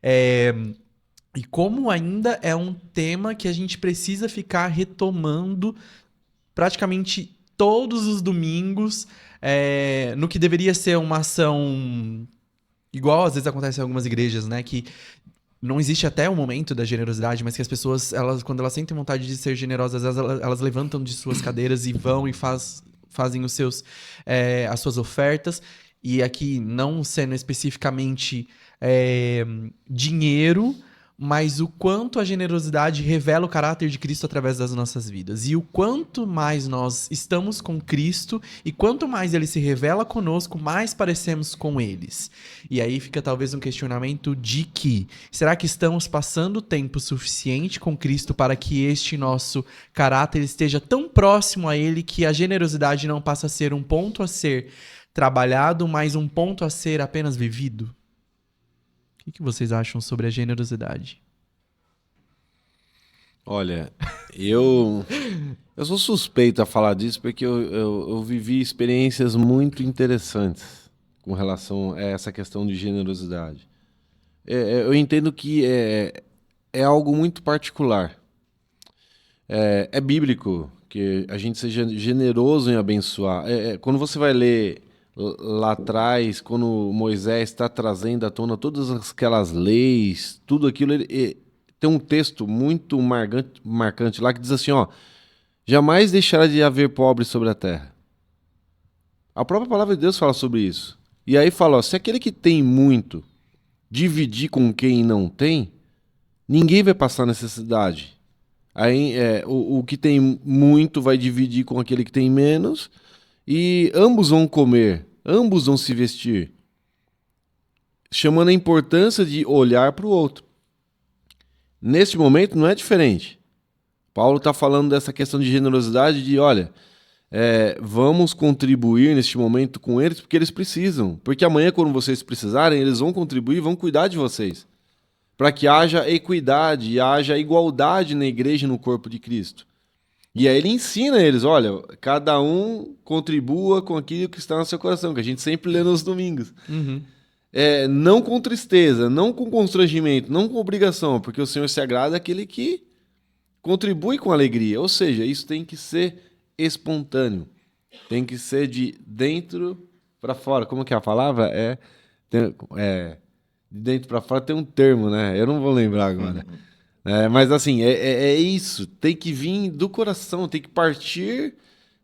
Speaker 1: e como ainda é um tema que a gente precisa ficar retomando praticamente todos os domingos, no que deveria ser uma ação igual às vezes acontece em algumas igrejas, né, que não existe até o momento da generosidade, mas que as pessoas, quando elas sentem vontade de ser generosas, elas levantam de suas cadeiras e vão e fazem as suas ofertas. E aqui não sendo especificamente dinheiro, mas o quanto a generosidade revela o caráter de Cristo através das nossas vidas. E o quanto mais nós estamos com Cristo e quanto mais ele se revela conosco, mais parecemos com eles. E aí fica talvez um questionamento de que, será que estamos passando tempo suficiente com Cristo para que este nosso caráter esteja tão próximo a ele que a generosidade não passa a ser um ponto a ser trabalhado, mas um ponto a ser apenas vivido? O que vocês acham sobre a generosidade?
Speaker 2: Olha, eu sou suspeito a falar disso porque eu vivi experiências muito interessantes com relação a essa questão de generosidade. Eu entendo que é algo muito particular. É bíblico que a gente seja generoso em abençoar. Quando você vai ler lá atrás, quando Moisés está trazendo à tona todas aquelas leis, tudo aquilo, tem um texto muito marcante lá que diz assim, ó: jamais deixará de haver pobre sobre a terra. A própria palavra de Deus fala sobre isso. E aí fala, ó, se aquele que tem muito dividir com quem não tem, ninguém vai passar necessidade. Aí o que tem muito vai dividir com aquele que tem menos, e ambos vão comer, ambos vão se vestir, chamando a importância de olhar para o outro. Neste momento não é diferente. Paulo está falando dessa questão de generosidade, de olha, vamos contribuir neste momento com eles porque eles precisam. Porque amanhã, quando vocês precisarem, eles vão contribuir e vão cuidar de vocês. Para que haja equidade e haja igualdade na igreja e no corpo de Cristo. E aí ele ensina eles, olha, cada um contribua com aquilo que está no seu coração, que a gente sempre lê nos domingos.
Speaker 1: Uhum.
Speaker 2: Não com tristeza, não com constrangimento, não com obrigação, porque o Senhor se agrada àquele que contribui com alegria. Ou seja, isso tem que ser espontâneo, tem que ser de dentro para fora. Como que é a palavra? De dentro para fora tem um termo, né? Eu não vou lembrar agora. Mas assim, é isso. Tem que vir do coração, tem que partir,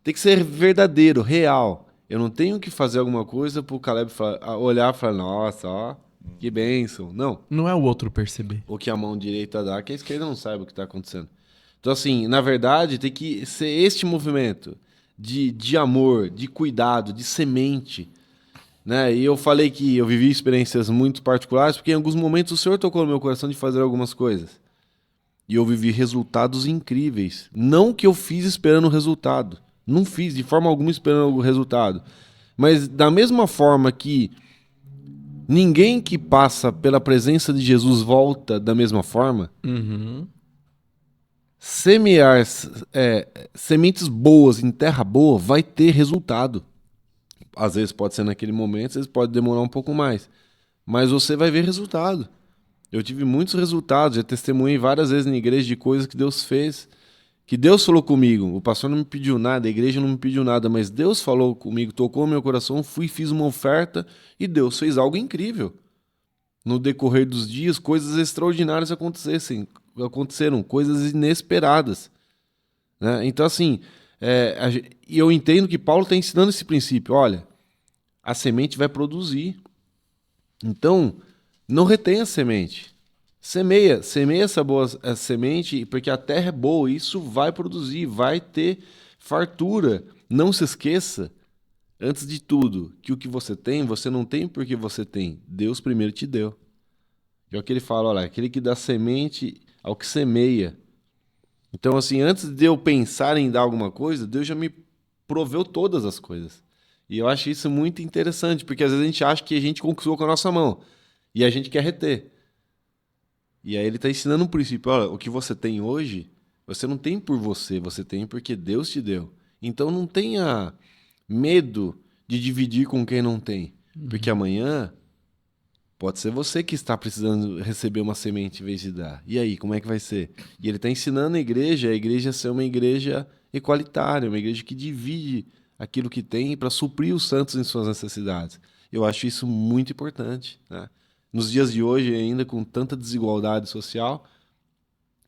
Speaker 2: tem que ser verdadeiro, real. Eu não tenho que fazer alguma coisa para o Caleb olhar e falar, nossa, ó, que bênção. Não.
Speaker 1: Não é o outro perceber.
Speaker 2: O que a mão direita dá, que a esquerda não sabe o que está acontecendo. Então assim, na verdade, tem que ser este movimento de amor, de cuidado, de semente. Né? E eu falei que eu vivi experiências muito particulares, porque em alguns momentos o Senhor tocou no meu coração de fazer algumas coisas. E eu vivi resultados incríveis. Não que eu fiz esperando o resultado. Não fiz de forma alguma esperando o resultado. Mas da mesma forma que Ninguém que passa pela presença de Jesus volta da mesma forma.
Speaker 1: Uhum.
Speaker 2: Semear sementes boas em terra boa vai ter resultado. Às vezes pode ser naquele momento, às vezes pode demorar um pouco mais. Mas você vai ver resultado. Eu tive muitos resultados, já testemunhei várias vezes na igreja de coisas que Deus fez, que Deus falou comigo. O pastor não me pediu nada, a igreja não me pediu nada, mas Deus falou comigo, tocou no meu coração, fiz uma oferta e Deus fez algo incrível. No decorrer dos dias, coisas extraordinárias aconteceram, coisas inesperadas, né? Então, assim, e eu entendo que Paulo está ensinando esse princípio. Olha, a semente vai produzir. Então, não retenha a semente. Semeia essa boa semente, porque a terra é boa, isso vai produzir, vai ter fartura. Não se esqueça, antes de tudo, que o que você não tem porque você tem. Deus primeiro te deu. É o que ele fala, olha, aquele que dá semente ao que semeia. Então, assim, antes de eu pensar em dar alguma coisa, Deus já me proveu todas as coisas. E eu acho isso muito interessante, porque às vezes a gente acha que a gente conquistou com a nossa mão e a gente quer reter. E aí ele está ensinando um princípio, olha, o que você tem hoje, você não tem por você tem porque Deus te deu. Então não tenha medo de dividir com quem não tem, porque amanhã pode ser você que está precisando receber uma semente em vez de dar. E aí, como é que vai ser? E ele está ensinando a igreja a ser uma igreja equalitária, uma igreja que divide aquilo que tem para suprir os santos em suas necessidades. Eu acho isso muito importante, né? Nos dias de hoje, ainda com tanta desigualdade social,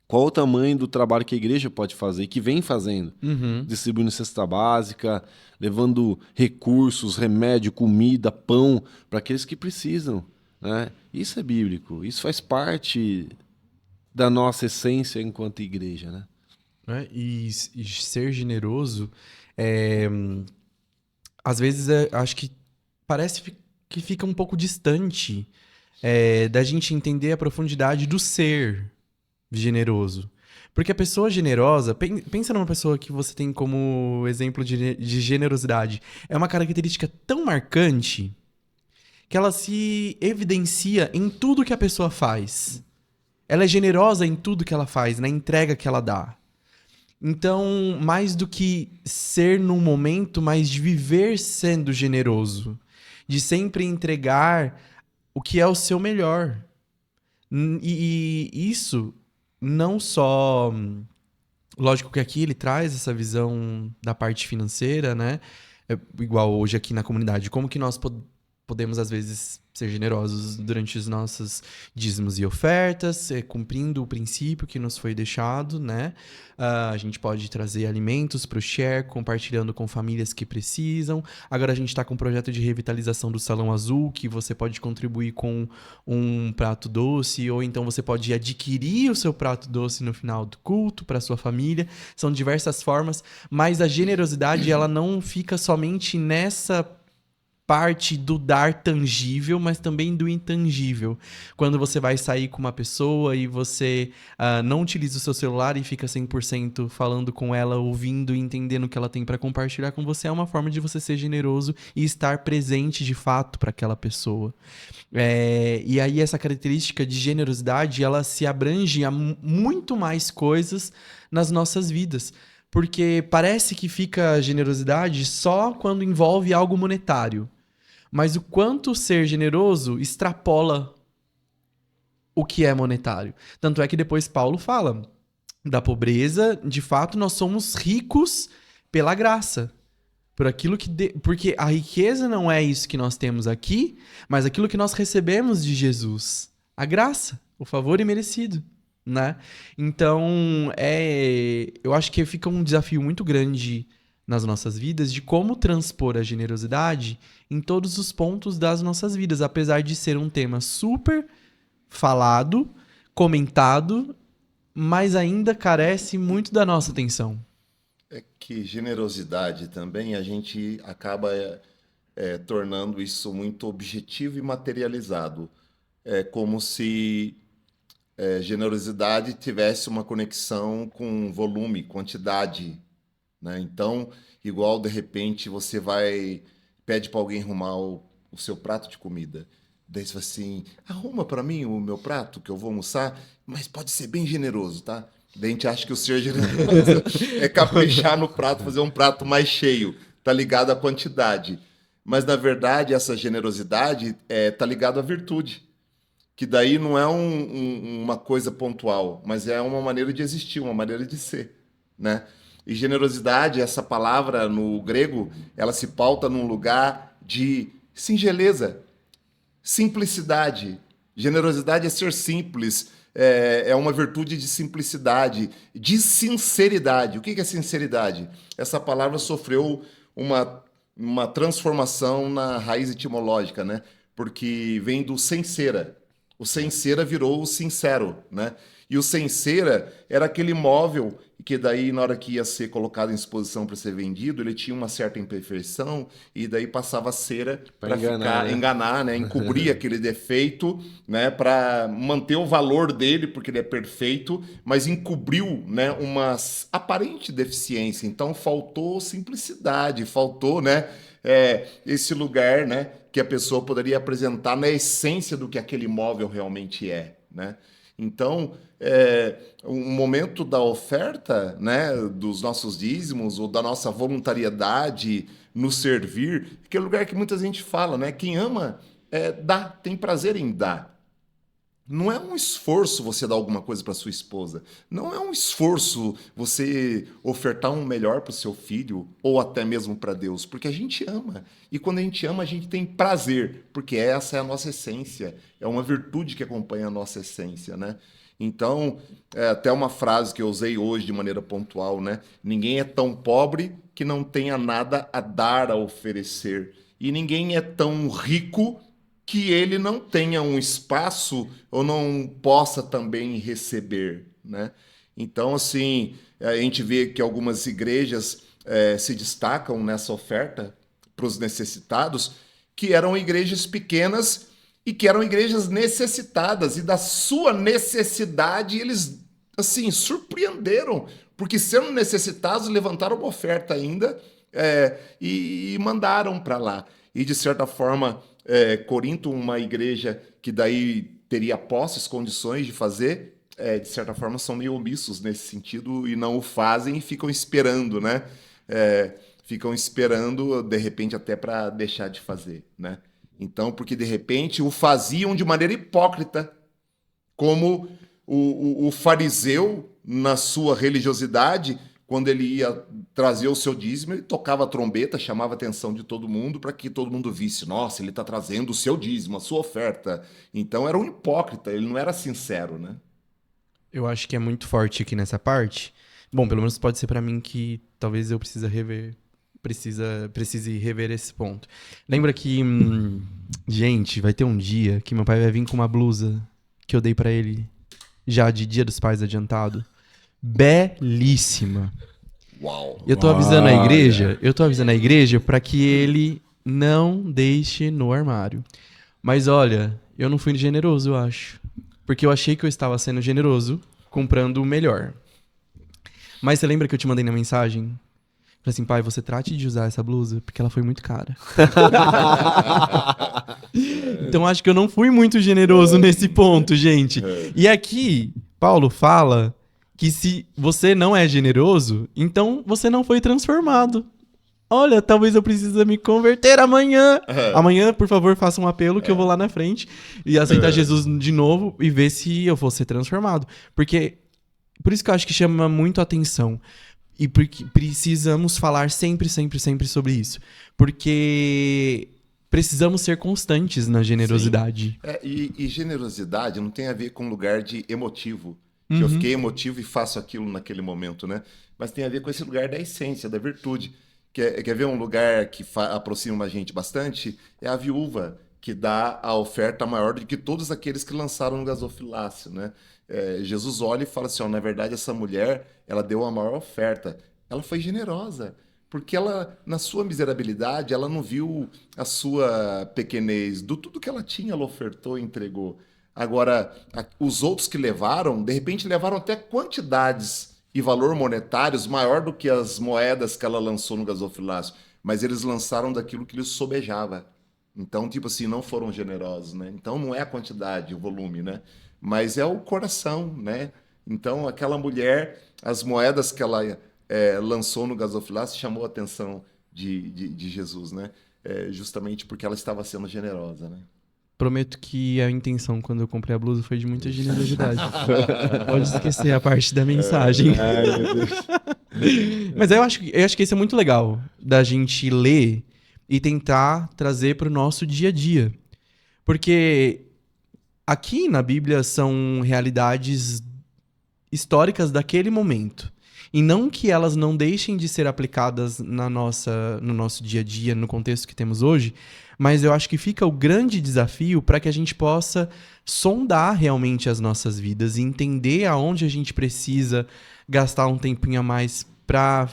Speaker 2: qual o tamanho do trabalho que a igreja pode fazer, que vem fazendo?
Speaker 1: Uhum.
Speaker 2: Distribuindo cesta básica, levando recursos, remédio, comida, pão para aqueles que precisam, né? Isso é bíblico, isso faz parte da nossa essência enquanto igreja, né?
Speaker 1: E ser generoso, às vezes, acho que parece que fica um pouco distante da gente entender a profundidade do ser generoso. Porque a pessoa generosa, pensa numa pessoa que você tem como exemplo de generosidade. É uma característica tão marcante que ela se evidencia em tudo que a pessoa faz. Ela é generosa em tudo que ela faz, na entrega que ela dá. Então, mais do que ser num momento, mas de viver sendo generoso. De sempre entregar o que é o seu melhor. E isso não só... Lógico que aqui ele traz essa visão da parte financeira, né? Igual hoje aqui na comunidade. Como que nós podemos, às vezes, ser generosos durante os nossos dízimos e ofertas, cumprindo o princípio que nos foi deixado, né? A gente pode trazer alimentos para o share, compartilhando com famílias que precisam. Agora a gente está com um projeto de revitalização do Salão Azul, que você pode contribuir com um prato doce, ou então você pode adquirir o seu prato doce no final do culto para sua família. São diversas formas, mas a generosidade ela não fica somente nessa parte do dar tangível, mas também do intangível. Quando você vai sair com uma pessoa e você não utiliza o seu celular e fica 100% falando com ela, ouvindo e entendendo o que ela tem para compartilhar com você, é uma forma de você ser generoso e estar presente de fato para aquela pessoa. E aí essa característica de generosidade, ela se abrange a muito mais coisas nas nossas vidas. Porque parece que fica a generosidade só quando envolve algo monetário. Mas o quanto ser generoso extrapola o que é monetário. Tanto é que depois Paulo fala da pobreza, de fato nós somos ricos pela graça. Por aquilo porque a riqueza não é isso que nós temos aqui, mas aquilo que nós recebemos de Jesus. A graça, o favor imerecido. Né? Então, eu acho que fica um desafio muito grande nas nossas vidas de como transpor a generosidade em todos os pontos das nossas vidas, apesar de ser um tema super falado, comentado, mas ainda carece muito da nossa atenção.
Speaker 3: É que generosidade também a gente acaba tornando isso muito objetivo e materializado. É como se generosidade tivesse uma conexão com volume, quantidade, né? Então, igual de repente você pede para alguém arrumar o seu prato de comida. Daí você fala assim, arruma para mim o meu prato que eu vou almoçar, mas pode ser bem generoso, tá? Daí a gente acha que o ser generoso é caprichar no prato, fazer um prato mais cheio, tá ligado à quantidade. Mas, na verdade, essa generosidade tá ligada à virtude, que daí não é uma coisa pontual, mas é uma maneira de existir, uma maneira de ser, né? E generosidade, essa palavra no grego, ela se pauta num lugar de singeleza, simplicidade. Generosidade é ser simples, é uma virtude de simplicidade, de sinceridade. O que é sinceridade? Essa palavra sofreu uma transformação na raiz etimológica, né? Porque vem do sem cera. O sem cera virou o sincero, né? E o sem cera era aquele móvel que daí, na hora que ia ser colocado em exposição para ser vendido, ele tinha uma certa imperfeição e daí passava cera para enganar, né? Encobrir aquele defeito, né? Para manter o valor dele, porque ele é perfeito, mas encobriu, né? Uma aparente deficiência. Então faltou simplicidade, faltou, né? Esse lugar, né? Que a pessoa poderia apresentar na essência do que aquele imóvel realmente é, né? Então, o momento da oferta, né, dos nossos dízimos ou da nossa voluntariedade no servir, aquele lugar que muita gente fala, né? Quem ama, dá, tem prazer em dar. Não é um esforço você dar alguma coisa para sua esposa. Não é um esforço você ofertar um melhor para o seu filho ou até mesmo para Deus, porque a gente ama. E quando a gente ama, a gente tem prazer, porque essa é a nossa essência. É uma virtude que acompanha a nossa essência, né? Então, até uma frase que eu usei hoje de maneira pontual, né? Ninguém é tão pobre que não tenha nada a dar, a oferecer. E ninguém é tão rico que ele não tenha um espaço ou não possa também receber, né? Então, assim, a gente vê que algumas igrejas se destacam nessa oferta para os necessitados, que eram igrejas pequenas e que eram igrejas necessitadas, e da sua necessidade eles, assim, surpreenderam, porque sendo necessitados, levantaram uma oferta ainda e mandaram para lá. E, de certa forma, Corinto, uma igreja que daí teria posses, condições de fazer, de certa forma são meio omissos nesse sentido e não o fazem e ficam esperando, né? Ficam esperando, de repente, até para deixar de fazer, né? Então, porque de repente o faziam de maneira hipócrita, como o fariseu, na sua religiosidade, quando ele ia trazer o seu dízimo, ele tocava a trombeta, chamava a atenção de todo mundo para que todo mundo visse, nossa, ele está trazendo o seu dízimo, a sua oferta. Então era um hipócrita, ele não era sincero, né?
Speaker 1: Eu acho que é muito forte aqui nessa parte. Bom, pelo menos pode ser para mim que talvez eu precise rever esse ponto. Lembra que, gente, vai ter um dia que meu pai vai vir com uma blusa que eu dei para ele já de Dia dos Pais adiantado. Belíssima.
Speaker 3: Uau.
Speaker 1: Eu tô avisando a igreja para que ele não deixe no armário. Mas olha, eu não fui generoso, eu acho. Porque eu achei que eu estava sendo generoso comprando o melhor. Mas você lembra que eu te mandei na mensagem? Falei assim, pai, você trate de usar essa blusa, porque ela foi muito cara. Então acho que eu não fui muito generoso nesse ponto, gente. E aqui, Paulo fala que se você não é generoso, então você não foi transformado. Olha, talvez eu precise me converter amanhã. Amanhã, por favor, faça um apelo que eu vou lá na frente e aceitar Jesus de novo e ver se eu vou ser transformado. Porque, por isso que eu acho que chama muito a atenção. E porque precisamos falar sempre sobre isso. Porque precisamos ser constantes na generosidade.
Speaker 3: E generosidade não tem a ver com lugar de emotivo. Que eu fiquei emotivo e faço aquilo naquele momento, né? Mas tem a ver com esse lugar da essência, da virtude. Quer ver um lugar que aproxima a gente bastante? É a viúva, que dá a oferta maior do que todos aqueles que lançaram no gasofilácio, né? Jesus olha e fala assim, na verdade, essa mulher, ela deu a maior oferta. Ela foi generosa, porque ela, na sua miserabilidade, ela não viu a sua pequenez. Do tudo que ela tinha, ela ofertou e entregou. Agora, os outros que levaram, de repente, levaram até quantidades e valor monetários maior do que as moedas que ela lançou no gasofilácio. Mas eles lançaram daquilo que lhes sobejava, Então, tipo assim, não foram generosos, né? Então, não é a quantidade, o volume, né? Mas é o coração, né? Então, aquela mulher, as moedas que ela lançou no gasofilácio chamou a atenção de Jesus, né? Justamente porque ela estava sendo generosa, né?
Speaker 1: Prometo que a intenção quando eu comprei a blusa foi de muita generosidade. Pode esquecer a parte da mensagem.
Speaker 2: Ai, meu Deus.
Speaker 1: Mas eu acho que isso é muito legal, da gente ler e tentar trazer para o nosso dia a dia. Porque aqui na Bíblia são realidades históricas daquele momento. E não que elas não deixem de ser aplicadas no nosso dia a dia, no contexto que temos hoje, mas eu acho que fica o grande desafio para que a gente possa sondar realmente as nossas vidas e entender aonde a gente precisa gastar um tempinho a mais para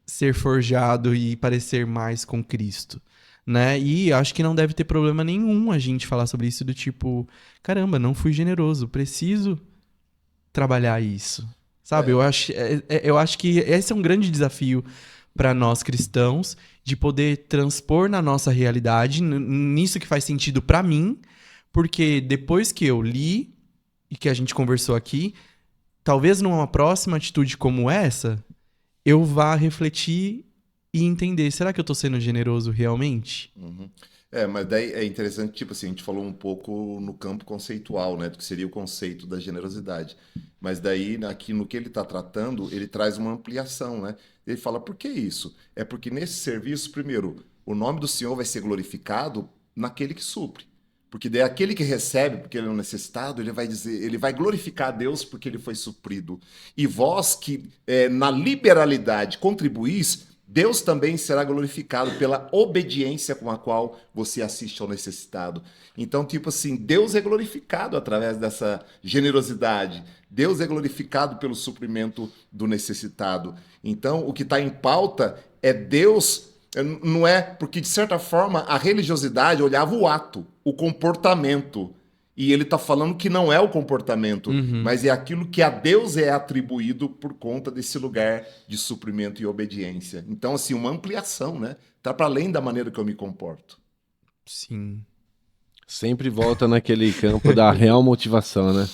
Speaker 1: ser forjado e parecer mais com Cristo. Né? E acho que não deve ter problema nenhum a gente falar sobre isso do tipo, caramba, não fui generoso, preciso trabalhar isso. Sabe? Eu acho que esse é um grande desafio para nós cristãos de poder transpor na nossa realidade, nisso que faz sentido para mim, porque depois que eu li e que a gente conversou aqui, talvez numa próxima atitude como essa, eu vá refletir e entender, será que eu tô sendo generoso realmente?
Speaker 3: Uhum. Mas daí é interessante, tipo assim, a gente falou um pouco no campo conceitual, né, do que seria o conceito da generosidade. Mas daí, aqui no que ele está tratando, ele traz uma ampliação, né? Ele fala, por que isso? É porque nesse serviço, primeiro, o nome do Senhor vai ser glorificado naquele que supre. Porque daí aquele que recebe, porque ele é um necessitado, ele vai dizer, ele vai glorificar a Deus porque ele foi suprido. E vós que na liberalidade contribuís, Deus também será glorificado pela obediência com a qual você assiste ao necessitado. Então, tipo assim, Deus é glorificado através dessa generosidade. Deus é glorificado pelo suprimento do necessitado. Então, o que está em pauta é Deus, não é porque, de certa forma, a religiosidade olhava o ato, o comportamento. E ele está falando que não é o comportamento, mas é aquilo que a Deus é atribuído por conta desse lugar de suprimento e obediência. Então, assim, uma ampliação, né? Tá para além da maneira que eu me comporto.
Speaker 1: Sim.
Speaker 2: Sempre volta naquele campo da real motivação, né?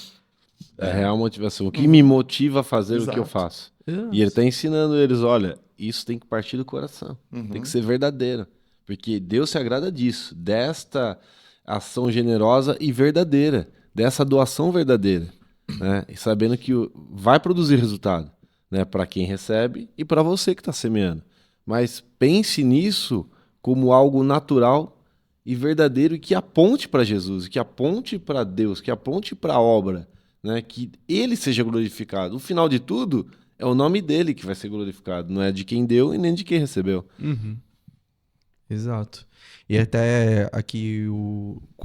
Speaker 2: Da real motivação. O que me motiva a fazer o que eu
Speaker 3: Exato.
Speaker 2: faço? E ele está ensinando eles, olha, isso tem que partir do coração. Tem que ser verdadeiro. Porque Deus se agrada disso, desta ação generosa e verdadeira, dessa doação verdadeira, né? E sabendo que vai produzir resultado, né? Para quem recebe e para você que está semeando. Mas pense nisso como algo natural e verdadeiro e que aponte para Jesus, que aponte para Deus, que aponte para a obra, né? Que ele seja glorificado. O final de tudo é o nome dele que vai ser glorificado, não é de quem deu e nem de quem recebeu.
Speaker 1: Exato. E até aqui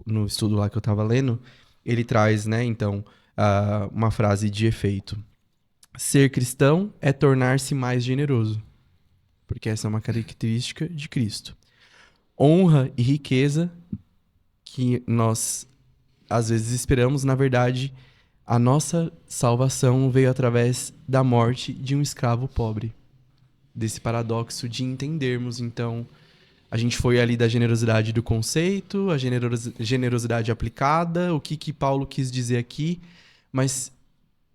Speaker 1: no estudo lá que eu tava lendo, ele traz, né, então, uma frase de efeito. Ser cristão é tornar-se mais generoso. Porque essa é uma característica de Cristo. Honra e riqueza que nós, às vezes, esperamos, na verdade, a nossa salvação veio através da morte de um escravo pobre. Desse paradoxo de entendermos, então, a gente foi ali da generosidade do conceito, a generosidade aplicada, o que Paulo quis dizer aqui, mas,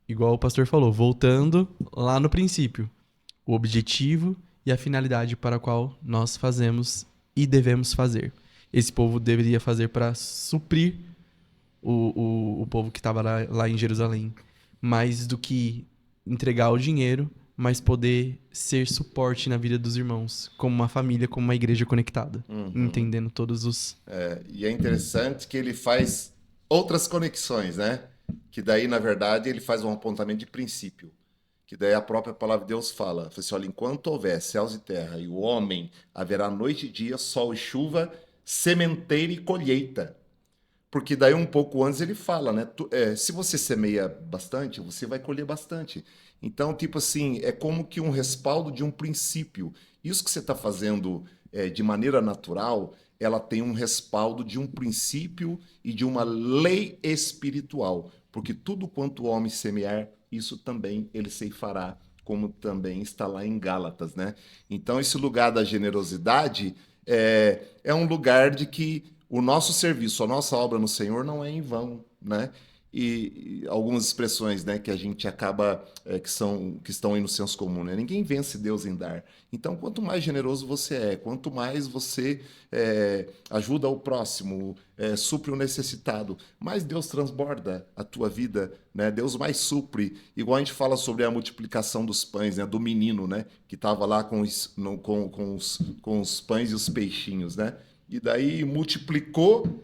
Speaker 1: igual o pastor falou, voltando lá no princípio, o objetivo e a finalidade para a qual nós fazemos e devemos fazer. Esse povo deveria fazer para suprir o povo que estava lá em Jerusalém, mais do que entregar o dinheiro, mas poder ser suporte na vida dos irmãos, como uma família, como uma igreja conectada, entendendo todos os...
Speaker 3: E é interessante que ele faz outras conexões, né? Que daí, na verdade, ele faz um apontamento de princípio. Que daí a própria palavra de Deus fala, assim, olha, enquanto houver céus e terra e o homem, haverá noite e dia, sol e chuva, sementeira e colheita. Porque daí um pouco antes ele fala, né? Se você semeia bastante, você vai colher bastante. Então, tipo assim, é como que um respaldo de um princípio. Isso que você está fazendo de maneira natural, ela tem um respaldo de um princípio e de uma lei espiritual. Porque tudo quanto o homem semear, isso também ele ceifará, como também está lá em Gálatas, né? Então, esse lugar da generosidade é um lugar de que o nosso serviço, a nossa obra no Senhor não é em vão, né? E algumas expressões, né, que a gente acaba, que estão aí no senso comum, né? Ninguém vence Deus em dar. Então, quanto mais generoso você é, quanto mais você ajuda o próximo, supre o necessitado, mais Deus transborda a tua vida, né? Deus mais supre. Igual a gente fala sobre a multiplicação dos pães, né? Do menino, né? Que estava lá com os pães e os peixinhos, né? E daí multiplicou,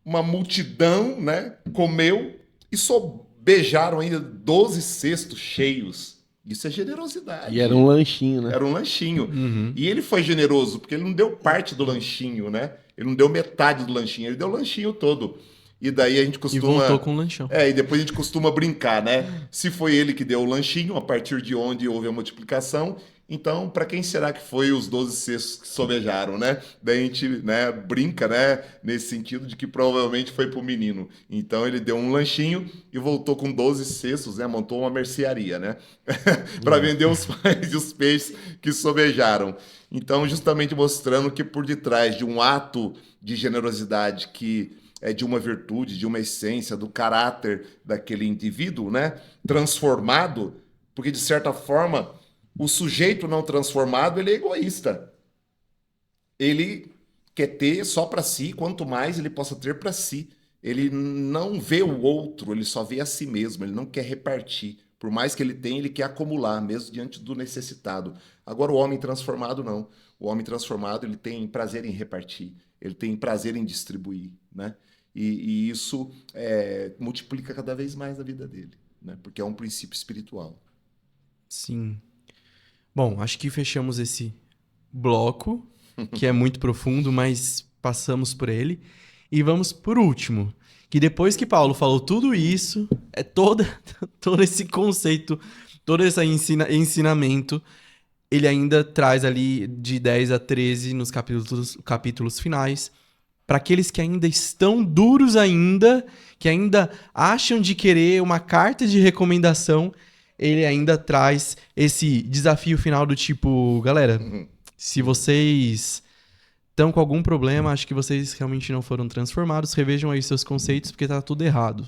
Speaker 3: uma multidão, né, comeu e só beijaram ainda 12 cestos cheios. Isso é generosidade.
Speaker 2: E era um lanchinho, né?
Speaker 3: Era um lanchinho.
Speaker 1: Uhum.
Speaker 3: E ele foi generoso, porque ele não deu parte do lanchinho, né? Ele não deu metade do lanchinho, ele deu o lanchinho todo. E daí a gente
Speaker 1: E
Speaker 3: costuma...
Speaker 1: voltou com o lanchão.
Speaker 3: E depois a gente costuma brincar, né? Se foi ele que deu o lanchinho, a partir de onde houve a multiplicação, então, para quem será que foi os 12 cestos que sobejaram, né? Daí a gente, né, brinca, né, nesse sentido de que provavelmente foi para o menino. Então, ele deu um lanchinho e voltou com 12 cestos, né? Montou uma mercearia, né? Para vender os pães e os peixes que sobejaram. Então, justamente mostrando que por detrás de um ato de generosidade que é de uma virtude, de uma essência, do caráter daquele indivíduo, né? Transformado, porque de certa forma o sujeito não transformado, ele é egoísta. Ele quer ter só para si, quanto mais ele possa ter para si. Ele não vê o outro, ele só vê a si mesmo, ele não quer repartir. Por mais que ele tenha, ele quer acumular, mesmo diante do necessitado. Agora, o homem transformado, não. O homem transformado, ele tem prazer em repartir, ele tem prazer em distribuir, né? E isso multiplica cada vez mais a vida dele, né? Porque é um princípio espiritual.
Speaker 1: Sim. Bom, acho que fechamos esse bloco, que é muito profundo, mas passamos por ele. E vamos por último, que depois que Paulo falou tudo isso, todo esse conceito, todo esse ensinamento, ele ainda traz ali de 10 a 13 nos capítulos finais, para aqueles que ainda estão duros ainda, que ainda acham de querer uma carta de recomendação, ele ainda traz esse desafio final do tipo, galera, se vocês estão com algum problema, acho que vocês realmente não foram transformados, revejam aí seus conceitos, porque tá tudo errado.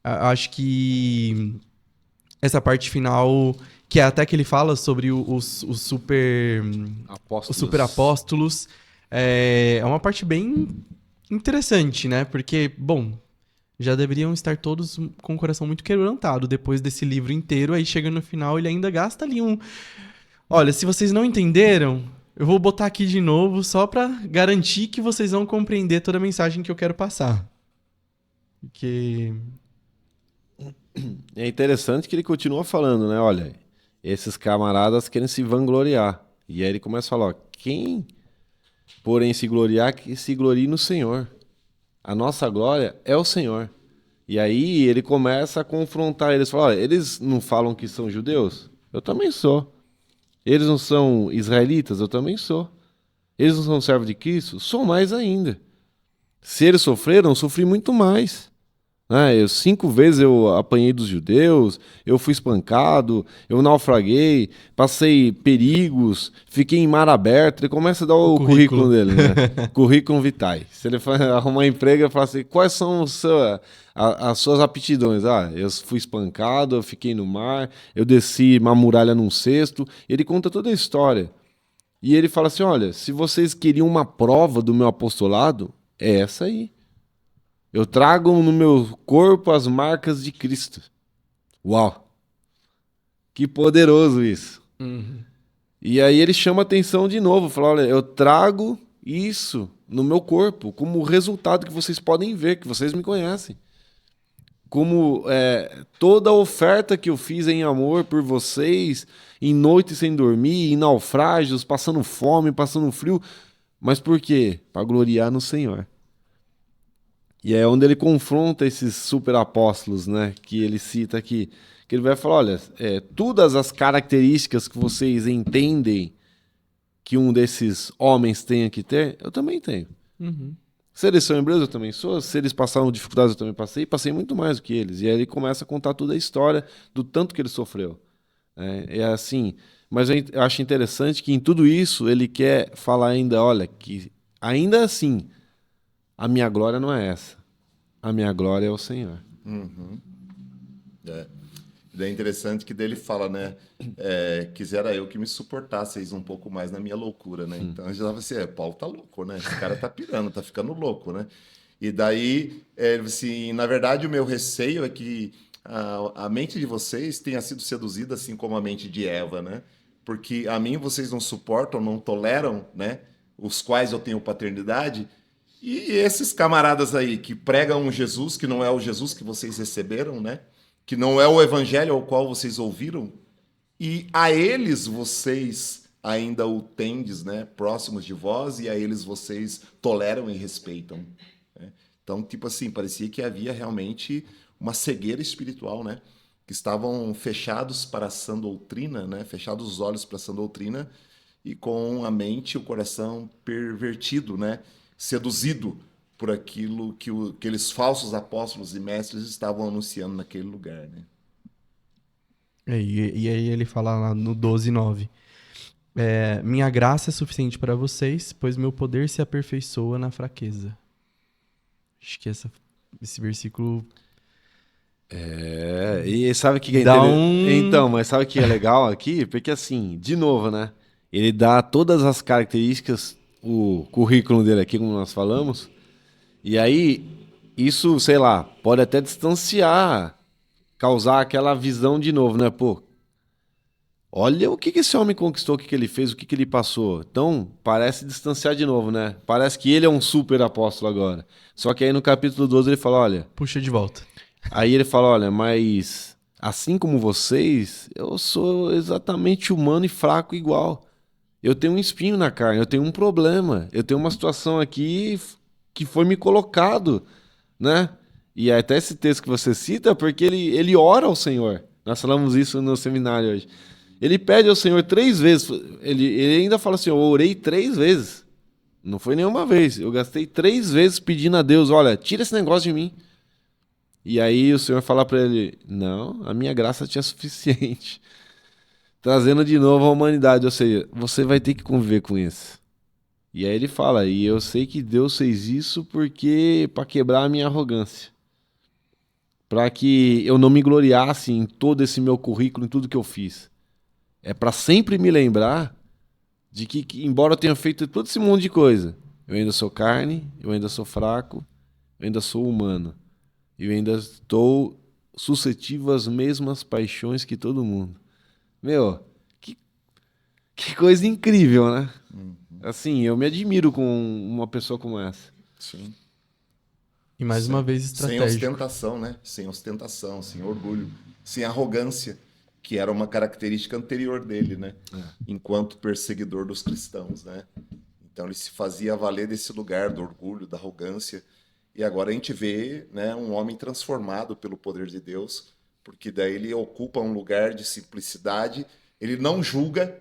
Speaker 1: Acho que essa parte final, que é até que ele fala sobre os super apóstolos, é uma parte bem interessante, né? Porque, bom, já deveriam estar todos com o coração muito quebrantado depois desse livro inteiro. Aí chega no final, ele ainda gasta ali um... Olha, se vocês não entenderam, eu vou botar aqui de novo só pra garantir que vocês vão compreender toda a mensagem que eu quero passar. Porque...
Speaker 2: É interessante que ele continua falando, né? Olha, esses camaradas querem se vangloriar. E aí ele começa a falar, ó, quem, porém, se gloriar, que se glorie no Senhor. A nossa glória é o Senhor. E aí ele começa a confrontar eles. Fala, olha, eles não falam que são judeus? Eu também sou. Eles não são israelitas? Eu também sou. Eles não são servos de Cristo? Sou mais ainda. Se eles sofreram, eu sofri muito mais. 5 vezes eu apanhei dos judeus, eu fui espancado, eu naufraguei, passei perigos, fiquei em mar aberto. Ele começa a dar o currículo dele, né? Currículo vitae. Se ele arrumar emprego, ele fala assim, quais são as suas aptidões? Eu fui espancado, eu fiquei no mar, eu desci uma muralha num cesto. Ele conta toda a história. E ele fala assim, olha, se vocês queriam uma prova do meu apostolado, é essa aí. Eu trago no meu corpo as marcas de Cristo. Uau! Que poderoso isso.
Speaker 1: Uhum.
Speaker 2: E aí ele chama a atenção de novo. Fala, olha, eu trago isso no meu corpo como resultado que vocês podem ver, que vocês me conhecem. Como toda a oferta que eu fiz em amor por vocês, em noites sem dormir, em naufrágios, passando fome, passando frio. Mas por quê? Para gloriar no Senhor. E é onde ele confronta esses super apóstolos, né? Que ele cita aqui. Que ele vai falar, olha, todas as características que vocês entendem que um desses homens tenha que ter, eu também tenho.
Speaker 1: Uhum.
Speaker 2: Se eles são hebreus, eu também sou. Se eles passaram dificuldades, eu também passei. Passei muito mais do que eles. E aí ele começa a contar toda a história do tanto que ele sofreu. É assim. Mas eu acho interessante que em tudo isso ele quer falar ainda, olha, que ainda assim... a minha glória não é essa. A minha glória é o Senhor.
Speaker 3: Uhum. É. É interessante que dele fala, né? Quisera eu que me suportasseis um pouco mais na minha loucura, né? Então eu já tava assim, Paulo tá louco, né? Esse cara tá pirando, tá ficando louco, né? E daí, assim, na verdade, o meu receio é que a mente de vocês tenha sido seduzida assim como a mente de Eva, né? Porque a mim vocês não suportam, não toleram, né? Os quais eu tenho paternidade. E esses camaradas aí que pregam um Jesus que não é o Jesus que vocês receberam, né? Que não é o evangelho ao qual vocês ouviram, e a eles vocês ainda o tendes, né? Próximos de vós, e a eles vocês toleram e respeitam. Né? Então, tipo assim, parecia que havia realmente uma cegueira espiritual, né? Que estavam fechados para a sã doutrina, né? Fechados os olhos para a sã doutrina, e com a mente e o coração pervertido, né? Seduzido por aquilo que aqueles falsos apóstolos e mestres estavam anunciando naquele lugar, né?
Speaker 1: E aí ele fala lá no 12:9. Minha graça é suficiente para vocês, pois meu poder se aperfeiçoa na fraqueza. Acho que esse versículo
Speaker 2: E sabe o que é
Speaker 1: dá
Speaker 2: interessante? Então, mas sabe o que é legal aqui? Porque assim, de novo, né? Ele dá todas as características, o currículo dele aqui, como nós falamos, e aí isso, sei lá, pode até distanciar, causar aquela visão de novo, né? Pô, olha o que esse homem conquistou, o que ele fez, o que ele passou. Então, parece distanciar de novo, né? Parece que ele é um super apóstolo agora. Só que aí no capítulo 12 ele fala, olha...
Speaker 1: puxa de volta.
Speaker 2: Aí ele fala, olha, mas assim como vocês, eu sou exatamente humano e fraco igual. Eu tenho um espinho na carne, eu tenho um problema, eu tenho uma situação aqui que foi me colocado, né? E até esse texto que você cita, porque ele ora ao Senhor. Nós falamos isso no seminário hoje. Ele pede ao Senhor 3 vezes. Ele ainda fala assim, eu orei 3 vezes. Não foi nenhuma vez. Eu gastei 3 vezes pedindo a Deus, olha, tira esse negócio de mim. E aí o Senhor fala para ele, não, a minha graça te é suficiente. Trazendo de novo a humanidade, ou seja, você vai ter que conviver com isso. E aí ele fala, e eu sei que Deus fez isso porque para quebrar a minha arrogância. Para que eu não me gloriasse em todo esse meu currículo, em tudo que eu fiz. É para sempre me lembrar de que, embora eu tenha feito todo esse monte de coisa, eu ainda sou carne, eu ainda sou fraco, eu ainda sou humano. E eu ainda estou suscetível às mesmas paixões que todo mundo. Meu, que coisa incrível, né? Assim, eu me admiro com uma pessoa como essa.
Speaker 3: Sim.
Speaker 1: E mais uma vez
Speaker 3: Sem
Speaker 1: estratégico.
Speaker 3: ostentação, né? Sem ostentação, sem orgulho, sem arrogância, que era uma característica anterior dele, né? Enquanto perseguidor dos cristãos, né? Então ele se fazia valer desse lugar do orgulho, da arrogância. E agora a gente vê, né, um homem transformado pelo poder de Deus, porque daí ele ocupa um lugar de simplicidade, ele não julga,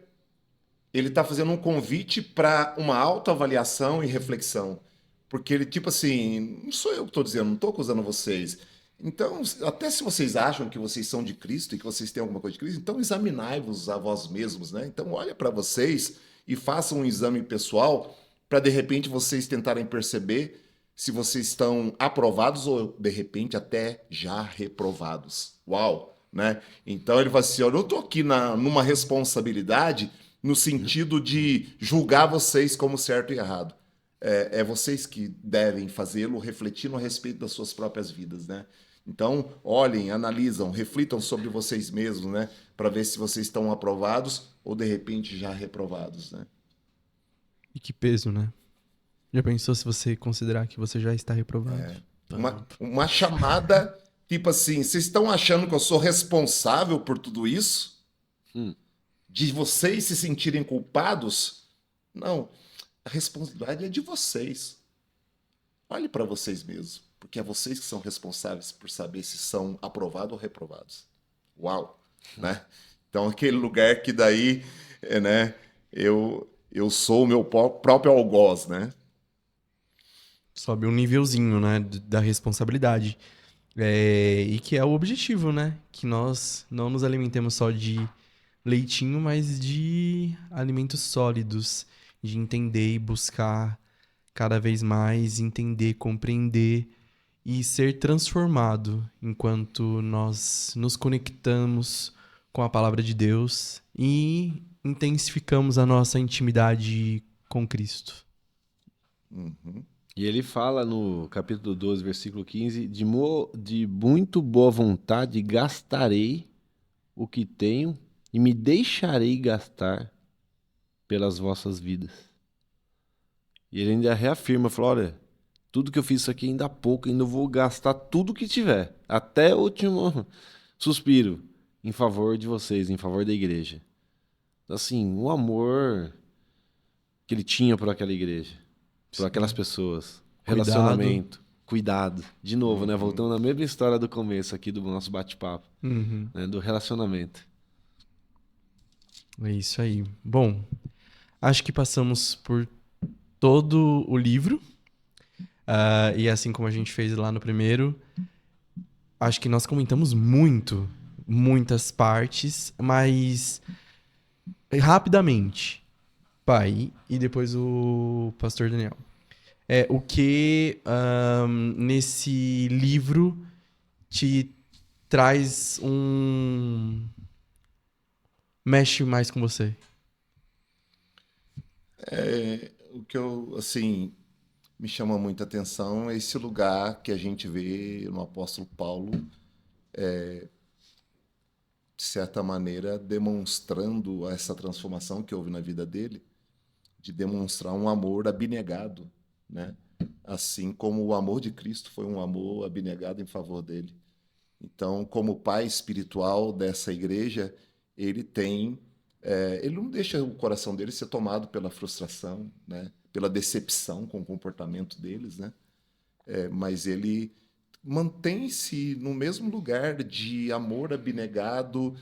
Speaker 3: ele está fazendo um convite para uma autoavaliação e reflexão. Porque ele, tipo assim, não sou eu que estou dizendo, não estou acusando vocês. Então, até se vocês acham que vocês são de Cristo e que vocês têm alguma coisa de Cristo, então examinai-vos a vós mesmos, né? Então, olha para vocês e façam um exame pessoal para, de repente, vocês tentarem perceber se vocês estão aprovados ou, de repente, até já reprovados. Uau! Né? Então, ele fala assim, eu não estou aqui numa responsabilidade no sentido de julgar vocês como certo e errado. É vocês que devem fazê-lo refletindo a respeito das suas próprias vidas, né? Então, olhem, analisam, reflitam sobre vocês mesmos, né? Para ver se vocês estão aprovados ou, de repente, já reprovados, né?
Speaker 1: E que peso, né? Já pensou se você considerar que você já está reprovado?
Speaker 3: Uma chamada, tipo assim, vocês estão achando que eu sou responsável por tudo isso? De vocês se sentirem culpados? Não. A responsabilidade é de vocês. Olhe para vocês mesmos, porque é vocês que são responsáveis por saber se são aprovados ou reprovados. Uau! Né? Então, aquele lugar que daí, né, eu sou o meu próprio algoz, né?
Speaker 1: Sobe um nívelzinho, né, da responsabilidade. E que é o objetivo, né? Que nós não nos alimentemos só de leitinho, mas de alimentos sólidos, de entender e buscar cada vez mais entender, compreender e ser transformado enquanto nós nos conectamos com a palavra de Deus e intensificamos a nossa intimidade com Cristo.
Speaker 3: Uhum.
Speaker 2: E ele fala no capítulo 12, versículo 15, de muito boa vontade gastarei o que tenho e me deixarei gastar pelas vossas vidas. E ele ainda reafirma, fala, olha, tudo que eu fiz isso aqui ainda há pouco, ainda vou gastar tudo que tiver, até o último suspiro, em favor de vocês, em favor da igreja. Assim, o amor que ele tinha por aquela igreja, por aquelas pessoas, relacionamento, cuidado. De novo, né? Voltando na mesma história do começo aqui do nosso bate-papo, né? Do relacionamento.
Speaker 1: É isso aí. Bom, acho que passamos por todo o livro. E assim como a gente fez lá no primeiro, acho que nós comentamos muitas partes, mas rapidamente, pai, e depois o pastor Daniel. O que nesse livro te traz mexe mais com você?
Speaker 3: O que eu, assim, me chama muita atenção é esse lugar que a gente vê no apóstolo Paulo, de certa maneira, demonstrando essa transformação que houve na vida dele, de demonstrar um amor abnegado, né? Assim como o amor de Cristo foi um amor abnegado em favor dele. Então, como pai espiritual dessa igreja, ele não deixa o coração dele ser tomado pela frustração, né? Pela decepção com o comportamento deles, né? Mas ele mantém-se no mesmo lugar de amor abnegado,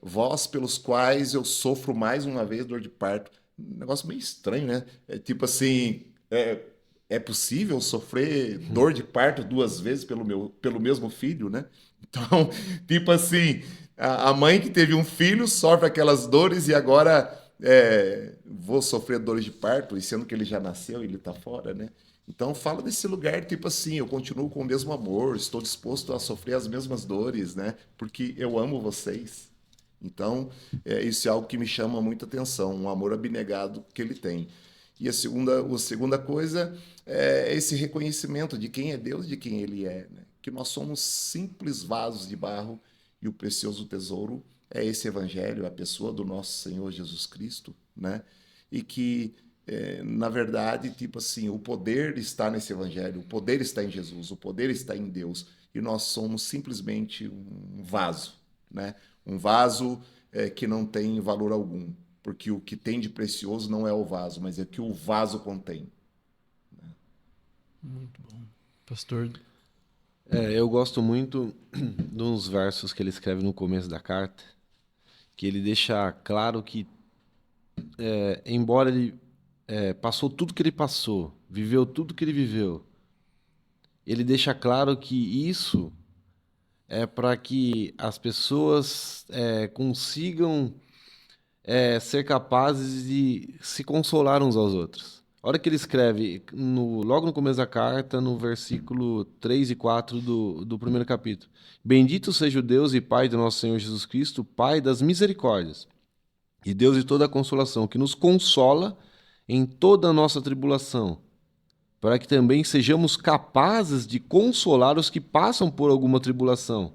Speaker 3: vós pelos quais eu sofro mais uma vez dor de parto. Um negócio meio estranho, né? Tipo assim, é possível sofrer dor de parto 2 vezes pelo mesmo filho, né? Então, tipo assim, a mãe que teve um filho sofre aquelas dores e agora vou sofrer dores de parto, e sendo que ele já nasceu e ele está fora, né? Então, fala desse lugar, tipo assim, eu continuo com o mesmo amor, estou disposto a sofrer as mesmas dores, né? Porque eu amo vocês. Então, isso é algo que me chama muita atenção, um amor abnegado que ele tem. E a segunda coisa é esse reconhecimento de quem é Deus e de quem ele é, né? Que nós somos simples vasos de barro e o precioso tesouro é esse evangelho, a pessoa do nosso Senhor Jesus Cristo, né? E que, na verdade, tipo assim, o poder está nesse evangelho, o poder está em Jesus, o poder está em Deus, e nós somos simplesmente um vaso, né? Um vaso que não tem valor algum, porque o que tem de precioso não é o vaso, mas é o que o vaso contém.
Speaker 1: Muito bom. Pastor?
Speaker 2: Eu gosto muito de uns versos que ele escreve no começo da carta, que ele deixa claro que, embora ele passou tudo que ele passou, viveu tudo que ele viveu, ele deixa claro que isso é para que as pessoas consigam ser capazes de se consolar uns aos outros. A hora que ele escreve, logo no começo da carta, no versículo 3 e 4 do primeiro capítulo: Bendito seja o Deus e Pai do nosso Senhor Jesus Cristo, Pai das misericórdias, e Deus de toda a consolação, que nos consola em toda a nossa tribulação, para que também sejamos capazes de consolar os que passam por alguma tribulação,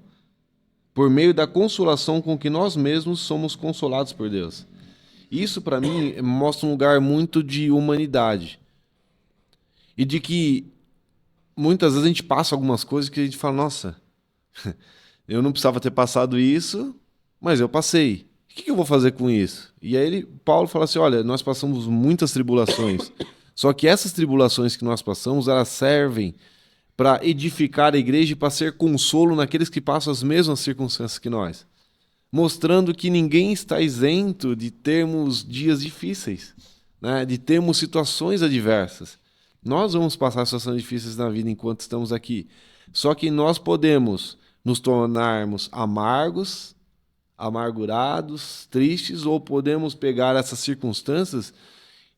Speaker 2: por meio da consolação com que nós mesmos somos consolados por Deus. Isso, para mim, mostra um lugar muito de humanidade. E de que muitas vezes a gente passa algumas coisas que a gente fala, nossa, eu não precisava ter passado isso, mas eu passei. O que eu vou fazer com isso? E aí Paulo fala assim, olha, nós passamos muitas tribulações. Só que essas tribulações que nós passamos, elas servem para edificar a igreja e para ser consolo naqueles que passam as mesmas circunstâncias que nós. Mostrando que ninguém está isento de termos dias difíceis, né? De termos situações adversas. Nós vamos passar situações difíceis na vida enquanto estamos aqui. Só que nós podemos nos tornarmos amargos, amargurados, tristes, ou podemos pegar essas circunstâncias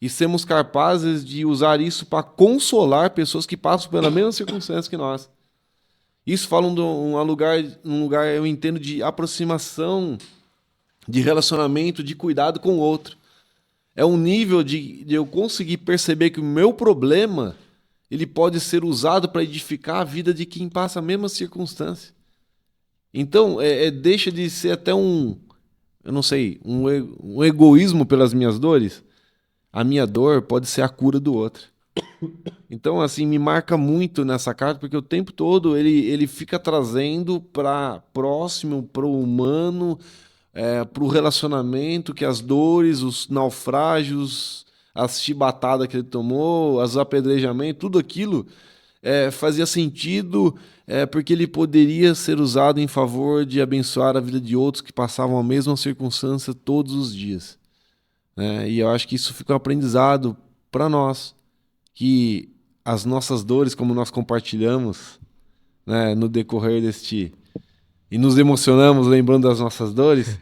Speaker 2: e sermos capazes de usar isso para consolar pessoas que passam pela mesma circunstância que nós. Isso fala um lugar, eu entendo, de aproximação, de relacionamento, de cuidado com o outro. É um nível de eu conseguir perceber que o meu problema ele pode ser usado para edificar a vida de quem passa a mesma circunstância. Então, deixa de ser até eu não sei, um egoísmo pelas minhas dores. A minha dor pode ser a cura do outro. Então, assim, me marca muito nessa carta, porque o tempo todo ele fica trazendo para próximo, para o humano, para o relacionamento, que as dores, os naufrágios, as chibatadas que ele tomou, os apedrejamentos, tudo aquilo fazia sentido, porque ele poderia ser usado em favor de abençoar a vida de outros que passavam a mesma circunstância todos os dias. E eu acho que isso fica um aprendizado para nós, que as nossas dores, como nós compartilhamos, né, no decorrer e nos emocionamos lembrando das nossas dores,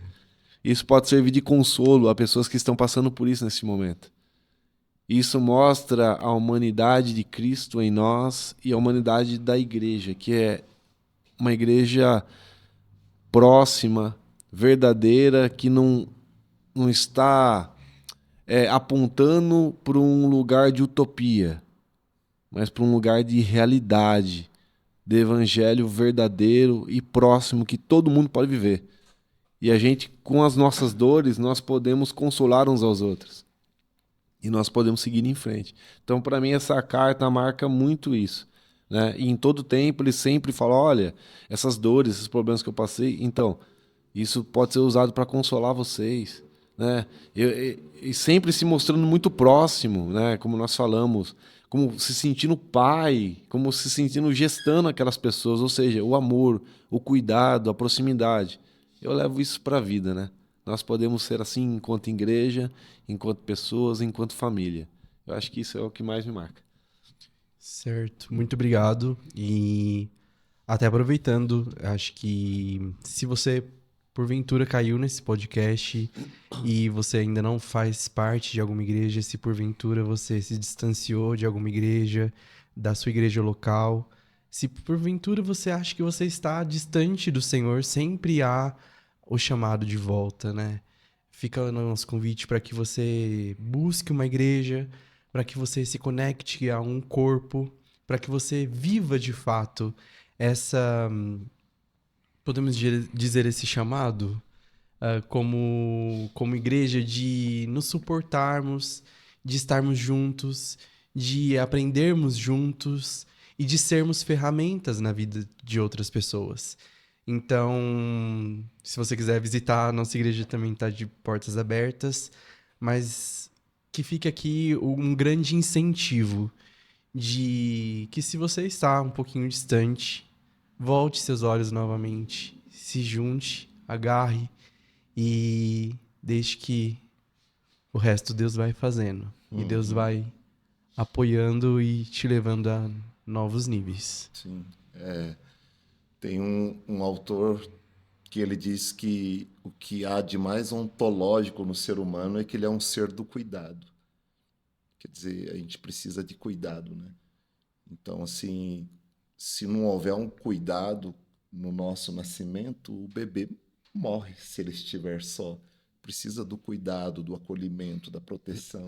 Speaker 2: isso pode servir de consolo a pessoas que estão passando por isso nesse momento. Isso mostra a humanidade de Cristo em nós e a humanidade da igreja, que é uma igreja próxima, verdadeira, que não está apontando para um lugar de utopia, mas para um lugar de realidade, de evangelho verdadeiro e próximo que todo mundo pode viver. E a gente, com as nossas dores, nós podemos consolar uns aos outros. E nós podemos seguir em frente. Então, para mim, essa carta marca muito isso. Né? E em todo tempo ele sempre fala, olha, essas dores, esses problemas que eu passei, então, isso pode ser usado para consolar vocês. Né? E sempre se mostrando muito próximo, né? Como nós falamos, como se sentindo pai, como se sentindo gestando aquelas pessoas, ou seja, o amor, o cuidado, a proximidade. Eu levo isso para a vida, né? Nós podemos ser assim enquanto igreja, enquanto pessoas, enquanto família. Eu acho que isso é o que mais me marca.
Speaker 1: Certo, muito obrigado. E até aproveitando, acho que se você porventura caiu nesse podcast e você ainda não faz parte de alguma igreja, se porventura você se distanciou de alguma igreja, da sua igreja local, se porventura você acha que você está distante do Senhor, sempre há o chamado de volta, né? Fica o nosso convite para que você busque uma igreja, para que você se conecte a um corpo, para que você viva de fato podemos dizer esse chamado, como igreja, de nos suportarmos, de estarmos juntos, de aprendermos juntos e de sermos ferramentas na vida de outras pessoas. Então, se você quiser visitar, a nossa igreja também está de portas abertas, mas que fique aqui um grande incentivo de que, se você está um pouquinho distante, volte seus olhos novamente, se junte, agarre e deixe que o resto Deus vai fazendo. E Deus vai apoiando e te levando a novos níveis.
Speaker 3: Sim. Tem um autor que ele diz que o que há de mais ontológico no ser humano é que ele é um ser do cuidado. Quer dizer, a gente precisa de cuidado, né? Então, assim, se não houver um cuidado no nosso nascimento, o bebê morre se ele estiver só. Precisa do cuidado, do acolhimento, da proteção.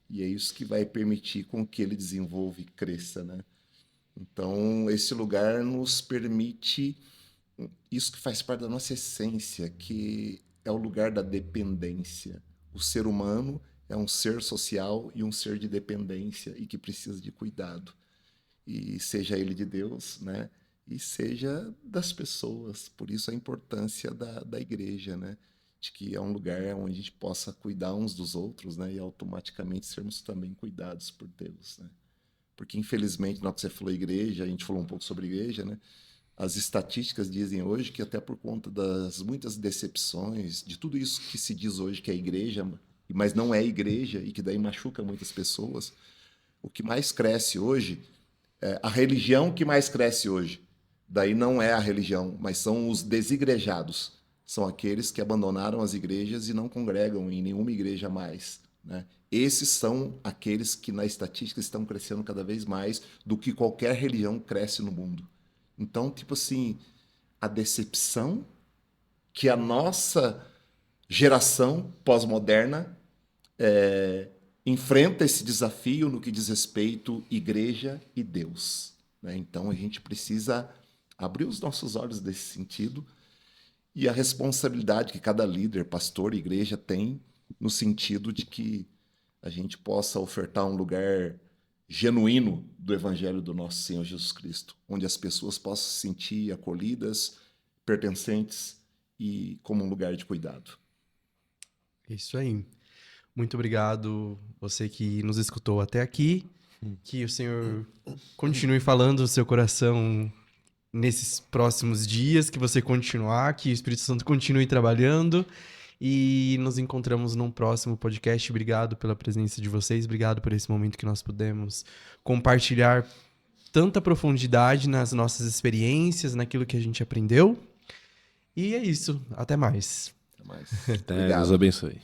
Speaker 3: E é isso que vai permitir com que ele desenvolva e cresça, né? Então, esse lugar nos permite isso que faz parte da nossa essência, que é o lugar da dependência. O ser humano é um ser social e um ser de dependência e que precisa de cuidado. E seja ele de Deus, né? E seja das pessoas. Por isso a importância da igreja, né? De que é um lugar onde a gente possa cuidar uns dos outros, né? E automaticamente sermos também cuidados por Deus, né? Porque, infelizmente, na hora que você falou igreja, a gente falou um pouco sobre igreja, né? As estatísticas dizem hoje que, até por conta das muitas decepções, de tudo isso que se diz hoje que é igreja, mas não é igreja, e que daí machuca muitas pessoas, o que mais cresce hoje, a religião que mais cresce hoje, daí não é a religião, mas são os desigrejados. São aqueles que abandonaram as igrejas e não congregam em nenhuma igreja mais, né? Esses são aqueles que na estatística estão crescendo cada vez mais do que qualquer religião cresce no mundo. Então, tipo assim, a decepção que a nossa geração pós-moderna enfrenta esse desafio no que diz respeito à igreja e Deus, né? Então, a gente precisa abrir os nossos olhos nesse sentido e a responsabilidade que cada líder, pastor, igreja tem no sentido de que a gente possa ofertar um lugar genuíno do Evangelho do nosso Senhor Jesus Cristo, onde as pessoas possam se sentir acolhidas, pertencentes e como um lugar de cuidado.
Speaker 1: Isso aí. Muito obrigado, você que nos escutou até aqui. Que o Senhor continue falando o seu coração nesses próximos dias, que você continuar, que o Espírito Santo continue trabalhando. E nos encontramos num próximo podcast. Obrigado pela presença de vocês. Obrigado por esse momento que nós pudemos compartilhar tanta profundidade nas nossas experiências, naquilo que a gente aprendeu. E é isso. Até mais.
Speaker 3: Até mais.
Speaker 2: Deus abençoe.